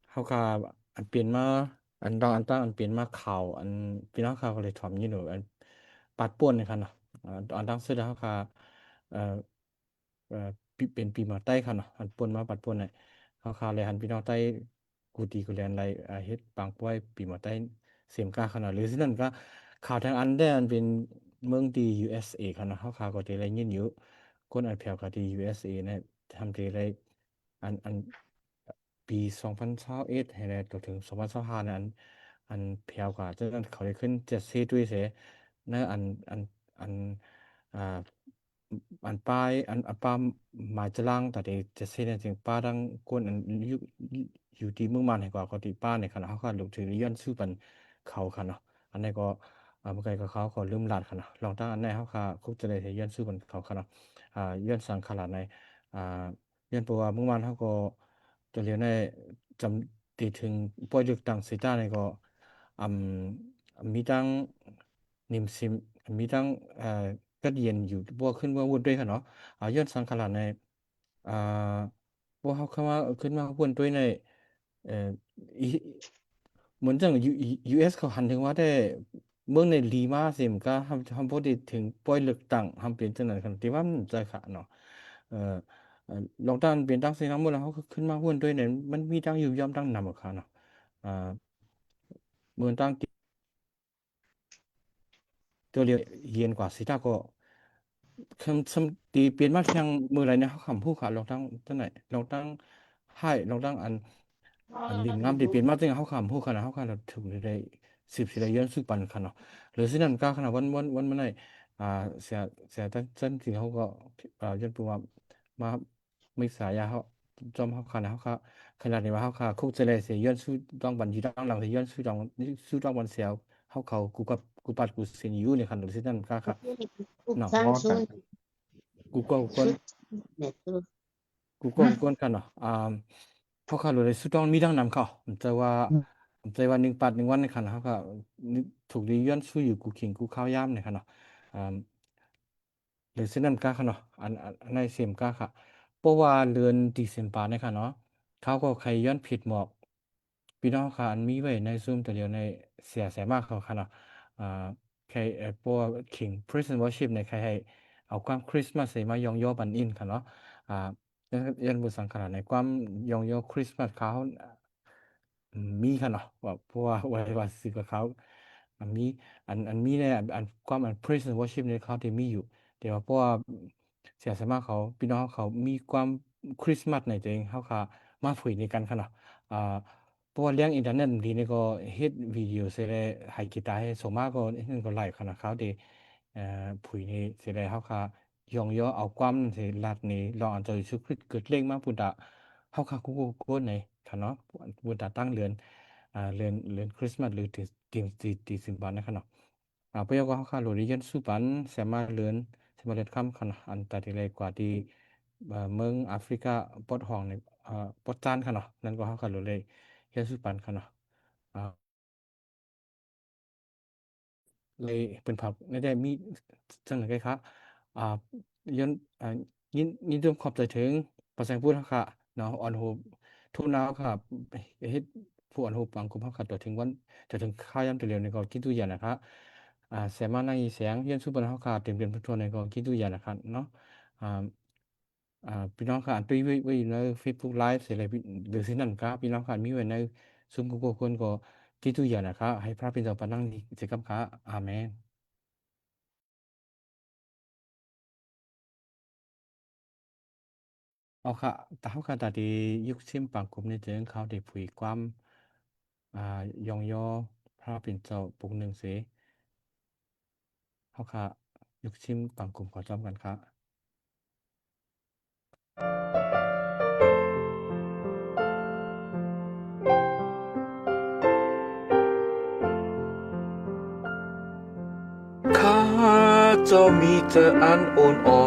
เขาก็อันเปลี่ยนมาอันดองอันตั้งอันเปลี่ยนมาข่าวอันพี่น้องข่าวก็เลยถอมยี่หนูอันปัดป่วนนะครับเนาะอันตั้งเสื้อเขาก็เอ่อเป็นปีมาใต้ค่ะเนาะอันป่วนมาปัดป่วนเนี่ยเขาข่าวเลยหันพี่น้องใต้กูตีกูแลนไรเฮ็ดปางป่วยปีมาใต้เสียมกล้าขนาดหรือสินั่นก็ข่าวทางอันได้อันเป็นเมืองดี USA ค่ะเนาะเขาข่าวก็ได้ไรยินอยู่คนอันแผ่วก็ดี USA เนี่ยทำได้ไรอัน ปี2021ให้ได้ตัวถึง2025นั้นอันเพียวกว่าจะนั้นเขาได้ขึ้น70ด้วยเสนะอันอ่าอันป้ายอันป้าหมายจะล่างแต่เด70เนี่ยจึงป้าดังก้นอันอยู่ที่เมืองมันให้กว่าก็ที่ป้าในขณะเขาก็ลงถึงย้อนสู้ปันเขาค่ะเนาะอันนี้ก็เมื่อไกลก็เขาก็ลืมหลาดค่ะเนาะลองตั้งอันไหนเขาค่ะคุกจะได้ให้ย้อนสู้ปันเขาค่ะเนาะย้อนสังขารในอ่าย้อนเพราะว่าเมื่อวานเขาก็ จะเรียนได้จำตีถึงป่วยเลือกตั้งสีต้าเนี่ยก็อืมมีตั้งนิมซิมมีตั้งก็เรียนอยู่พวกขึ้นว่าวุฒิด้วยค่ะเนาะย้อนสังขารในอ่าพวกเขาเข้ามาขึ้นมาวุฒิด้วยในเอ่ออีเหมือนจังUS เขาหันถึงว่าได้เมืองในลีมาสิมก็ทำพอดีถึงป่วยเลือกตั้งทำเป็นจังนั้นกันที่ว่ามันใจขาเนาะเอ่อ ลองตั้งเปลี่ยนตั้งเสียงทั้งหมดแล้วเขาก็ขึ้นมาหุ้นด้วยเนี่ยมันมีตั้งอยู่ย่อมตั้งนำกับเขาเนาะอ่าเมืองตั้งตัวเรียวเย็นกว่าสิตาก็คำตีเปลี่ยนมาทางเมื่อไรเนี่ยเขาคำพูดขาลองตั้งตั้งไหนลองตั้งให้ลองตั้งอันริมงามที่เปลี่ยนมาตั้งเขาคำพูดขนาดเขาขนาดถึงได้10 สิได้ย้อนซึ่งปันขนาดหรือสินั่นก็ขนาดวันมันไหนอ่าเสียตั้งเส้นที่เขาก็ย้อนตัวมาไม่สายาเขา จอมเขาขนาดเขาขนาดนี้ว่าเขาคุกจะเลยเสียย้อนสู้ต้องบันอยู่ต้องหลังเสียย้อนสู้ต้องบันเสียวเขากูปัดกูเสียอยู่ในขนาดที่นั่นก็ค่ะเนาะ Sang เพราะกัน sun กูก็ net tu. กูก็กันเนาะเขาเลยสู้ต้องมีดังนำเขาผมใจว่า1 ปัด 1 วันในขนาดเขาก็ถูกดีย้อนสู้อยู่กูขิงกูข้าวยามในขนาดอ่า หรือเส้นนั้นก็ค่ะเนาะอันในเสียมก็ค่ะเพราะว่าเรือนตีเสียมปาเนี่ยค่ะเนาะเขาก็ใครย้อนผิดหมอกพี่น้องค่ะอันมีไว้ในซูมตัวเดียวในเสียแสมากเขาค่ะเนาะอ่าใครพวก King Prison Worship ในใครให้เอาความคริสต์มาสมายองย่อบันอินค่ะเนาะอ่ายันบุสังขารในความยองย่อคริสต์มาสเขามีค่ะเนาะว่าเพราะว่าไว้ว่าสิกับเขา อันมีอันมีในอันความอัน praise and worship ในเขาที่มีอยู่แต่ว่าเพราะว่าเสียสมาเขาพี่น้องเขามีความคริสต์มาสในตัวเองเขาค่ะมาฝึกในกันค่ะเนาะอ่าเพราะว่าเรื่องอินเทอร์เน็ตดีนี่ก็เฮ็ดวิดีโอเสร็จแล้วให้กีตาร์ให้สมมาก็นั่นก็ไลฟ์ค่ะเนาะเขาได้ผุยนี่เสร็จแล้วเขาค่ะยองย่อเอาความสิลัดนี่รออันเจ้าเยซูคริสต์เกิดเร่งมาพุทธะเขาค่ะกูในค่ะเนาะพุทธะตั้งเรือนเรือนคริสต์มาสหรือตีสิงบานนะครับเนาะเพราะว่าเขาค่ะโหลดเรียนสุปันสามารถเรือนข้ามค่ะเนาะอันตัดที่ไรกว่าที่เมืองแอฟริกาปอดห้องในปอดจานค่ะเนาะนั่นก็เขาค่ะโหลดเลยเรียนสุปันค่ะเนาะอ่า เลยเป็นผับไม่ได้มีจังไหนครับอ่าย้อนยินดีขอบใจถึงภาษาพูดค่ะเนาะออนโฮทุนนาวค่ะเฮ็ดผู้ออนโฮปังกุมภาค่ะต่อถึงวันจะถึงค่ายามตัวเร็วในก็คิดตัวอย่างนะครับแสมานั่งอีแสงเรียนสุปนเฮาค่ะเต็มเรียนทุนในก็คิดตัวอย่างนะครับเนาะอ่าพี่น้องค่ะอันตุ้ยไว้อยู่ใน Facebook Live เสร็จเลยหรือสิ่งนั้นครับพี่น้องค่ะมีไว้ในซุมกูโกคนก็คิดตัวอย่างนะครับให้พระเป็นเจ้าปานั่งดีเสกครับครับอาเมน เอาค่ะแต่เขาค่ะแต่ที่ยุคเชื่อมปางกลุ่มในเจอเขาได้ผุยความยองยอพระเป็นเจ้าปุกหนึ่งเสียเขาค่ะยุคเชื่อมปางกลุ่มขอจอมกันค่ะข้าเจ้ามีแต่อันอ่อนอ่อ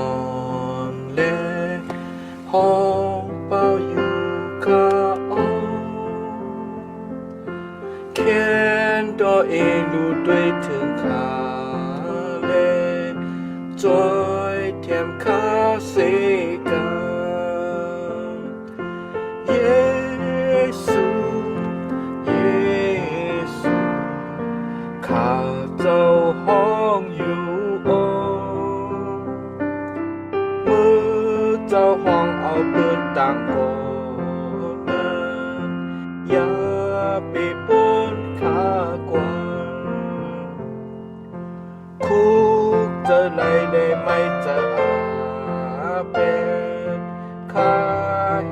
นและห้องเป้าอยู่ข้าอ้อแค้นดอเอลูด้วยถึงข้าและจอยแถมข้าเสกันเยซูเยซูข้าเจ้าห้องอยู่โอมือเจ้าห้องเอาปืนต่างโกนั้นอย่าไปปนข้ากวนคุกจะไหลเลยไม่จะอาเป็นข้า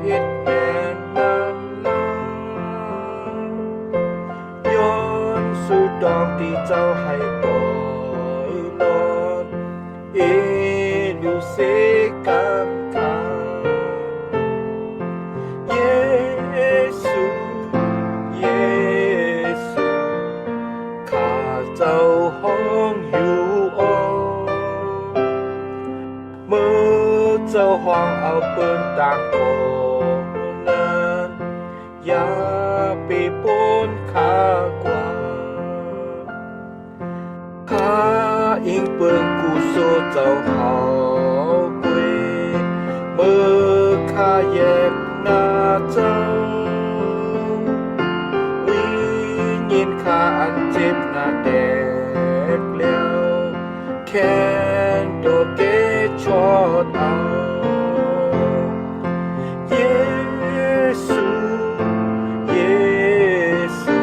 เฮ็ดแม่นนำนาย้อนสู่ดอกที่เจ้าให้ปล่อยนอนเอลูเซกัมคาเยซูเยซูข้าเจ้าห้องอยู่โอเมื่อเจ้าห้องเอาปืนต่างโกนั้นอย่าไปปนข้ากว่าข้าอิงเปิงกูโซเจ้าเฮากุยเมื่อข้าแยกหน้าเจ้าวิญญาณข้าอันเจ็บหน้าแตกแล้วแค้นโดเกชอดเอาเยซูเยซู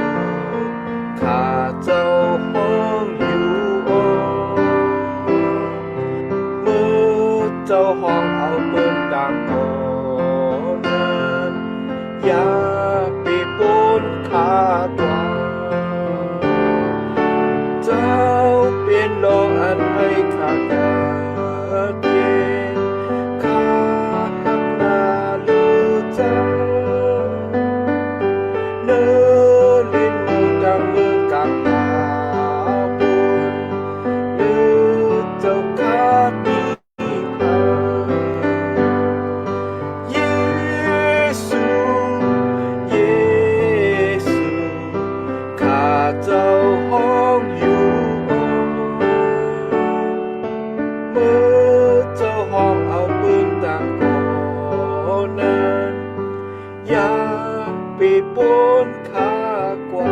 ข้าเจ้าห้องอยู่โอเมื่อเจ้าห้องเอาปืนต่างโกนั้นอย่าไปปนข้ากว่าเจ้าเป็นโลกอันให้ข้าเกิดเย็นข้าหักหน้าลูกเจ้าเนื้อลิ้นมูดังมือกับหาบุญหรือเจ้าข้ามีเขาเยซูเยซูข้าเจ้าห้องอยู่โอเมื่อเจ้าห้องเอาปืนต่างโกนั้นอย่าไปปนข้ากว่า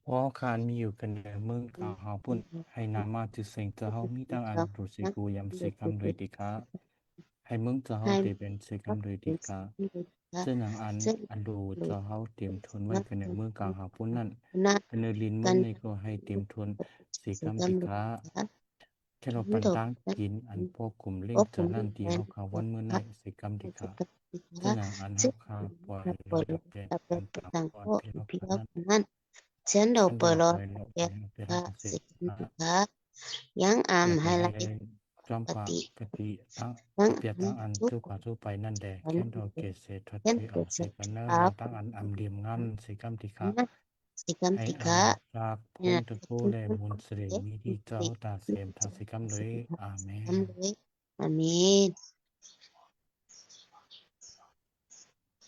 เพราะการมีอยู่กันในเมืองกาเฮาปุ่นให้นามาจุเสงเจ้าเฮามีตั้งอันรู้สึกกูยำสิกรรมด้วยดีครับ ให้เมืองเจ้าเฮา ให้ ที่เป็นสิกรรมโดยดีกา ค่ะ ซึ่งหนังอัน ซึ่ง อันดูเจ้าเฮาเตรียมทุนไว้กันในเมืองกลางหาปุ้นนั่น นะ เป็นเนลินเมื กั อง น นี่ก็ให้เตรียมทุนสิก สิ รรม กรร ดี ม กา ค่ะ แค่เรา มั ปั น น ตก ตั้ง นั้น กินอันพวกกลุ่มเล่ โอ้ ง ผ เจ้าม นั่น มี ที่ แฟ เฮาน เขาวันมื้อ ค ใน ่ะ สิกรรมดี สิ กา กรรมดี ซึ่ง ค่ะ หนังอัน ซึ่ เฮาง คาปล่อย ถ้า ล เปิด ดับแดด แต่ ปัน เป็น ตาม ต่าง ปล่อย พวก พี่น้อง พี่ กัน น้อง นั้น นั้นฉันเรา ฉัน เปิ เรา ดรอ ปล่อยเรา แก ไปให้ ค่ะ สิ สิ อ่า ค่ะยังอ่ำ อยาก ไฮ จะ ไล ให้ ท์ จอม ป ปาก ติ กติตั้ง ยัง เปีย ตั้งอัน ทุก สู้กว่าสู้ไปนั่นแด อัน แค่ นี้ ดอกเกษตร เช่น ที่ เกิ เอา ด สิ จาก กันเนอ ครั ยั บ งตั้งอันอำเลียมงานสิกรรมดีกา นะสิกรรม ให้ ติ อา ค่ะ จากพ เนี่ ง ย ตระกู เป็น และ คน มนต์สิริ เอ๊ะ มีที่เจ้าตาเสมทางสิกรรมเลย อาเม ทำ น เลยอาเมน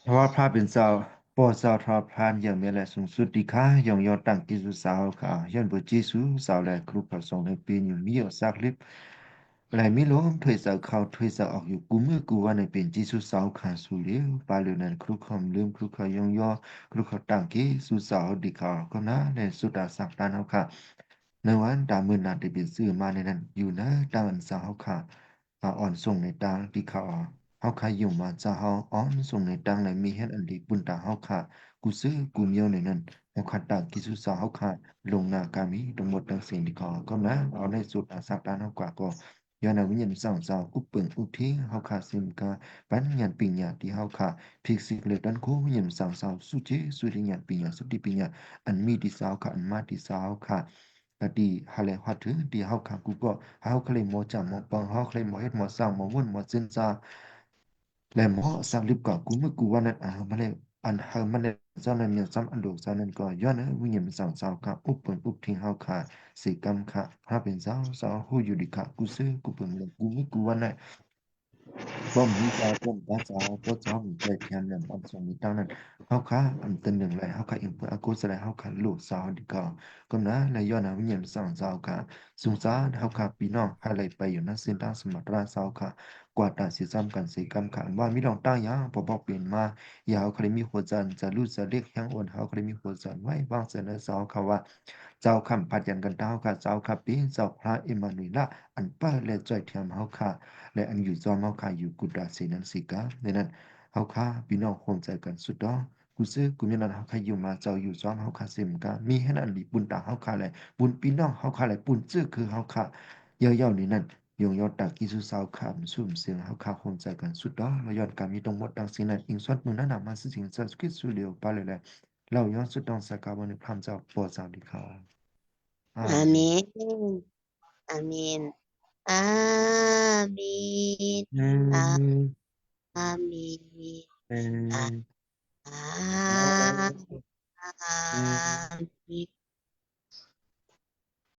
เพราะว่าพระเป็นเจ้าโปรดเจ้าทอดพานอย่างมีแหละสูงสุดดีค่ะยองยอตั้งกิสุสาวค่ะย้อนบทเจสูสาวและครูพระสงฆ์ในปีอยู่มีอยู่สักลิบและมีลมถอยเสาเข้าถอยเสาออกอยู่กูมือกูว่าในเป็นเจสุสาวขาสู่เลี้ยวปาเหลือนั้นครูคำลืมครูเขายองยอครูเขาตั้งกิสุสาวดีค่ะก็นะในสุดาสักตานเอาค่ะในวันตามมือนาได้เป็นซื้อมาในนั้นอยู่นะตามอันสาวค่ะอ่อนส่งในตางที่เขาเฮาคาอยู่มาจะเฮาอ้อนส่งในตังในมีเฮ็ดอันดีปุนตาเฮาค่ะกูซื้อกูเมียวในนั้นเฮาคัดตากิสุสาเฮาค่ะลงนากามีทั้งหมดทั้งสิ้นที่ขอก็นะเอาในสุดอาสักตานเฮากว่าก็ย้อนเอาวิญญาณสร้างสาวอุปเปิงอุทิเฮาค่ะซิมกาปัญญาปิญญาที่เฮาค่ะภิกษิเลยดันโควิญญาณสร้างสาวสุจิสุริญญาปิญญาสุติปิญญาอันมีที่สาวค่ะอันมาที่สาวค่ะกะดีฮาเลฮัดถือดีเฮาค่ะกูก็เฮาเคลยหมอจามหมอปังเฮาเคลยหมอเฮ็ดหมอสร้างหมอวุ่นหมอจินซา และหมอสักลิบก็กูเมื่อกูวันนั้นมาเลยอันเฮามันเลยเจ้านั้นเนี่ยซ้ำอันโดกเจ้านั้นก็ย้อนวิญญาณสาวสาวค่ะอุปเปิงอุปทิ้งเฮาค่ะสิกรรมค่ะพระเป็นสาวสาวผู้อยู่ดีค่ะกูซื้อกูเปิงเลยกูเมื่อกูวันนั้นบ่มีเจ้าต้นตาสาวก็เจ้ามีใจแทนนั้นอันทรงมีตั้งนั้นเฮาค่ะอันเป็นหนึ่งเลยเฮาค่ะอิงเพื่ออากุศลเฮาค่ะลูกสาวดีก็นะและย้อนวิญญาณสาวสาวค่ะสงสารเฮาค่ะพี่น้องอะไรไปอยู่นั้นสิ้นทางสมรรถสาวค่ะ กว่าตาสิซ้ำกันสิกำขันว่ามีลองตั้งยางพอบอกเปลี่ยนมาอย่าเอาใครมีหัวจันจะรู้จะเรียกแห้งอ่อนเขาใครมีหัวจันไว้บางเสนอสาวเขาว่าเจ้าคำพัดยันกันเท้าค่ะเจ้าขับปีเจ้าพระอิมานุยละอันป้าและจ่อยเทียมเฮาค่ะและอันอยู่จอมเฮาค่ะอยู่กุดาสีนันสิกาในนั้นเฮาค่ะพี่น้องคงใจกันสุดดอกูซื้อกูมีนันเฮาค่ะอยู่มาเจ้าอยู่จอมเฮาค่ะเสมกามีให้นั่นหลีบุญตาเฮาค่ะเลยบุญพี่น้องเฮาค่ะเลยบุญจื้อคือเฮาค่ะเย่าๆนี่นั่น ยงยอดตากิสุสาวขามสุ่มเสียงเฮาคาคงใจกันสุดดอเราย้อนการมีตรงหมดดังสิ่งนั้นอิงสวดมือนั้นมาสิสิ่งสักกิสุเลียวไปเลยเราย้อนสุดดองสกาวันพรามเจ้าปอดสาวดีเขาอา อา เม เม น นอาเมนอาเมน อื อา ม อาเมน อื อา ม อา อืม เมน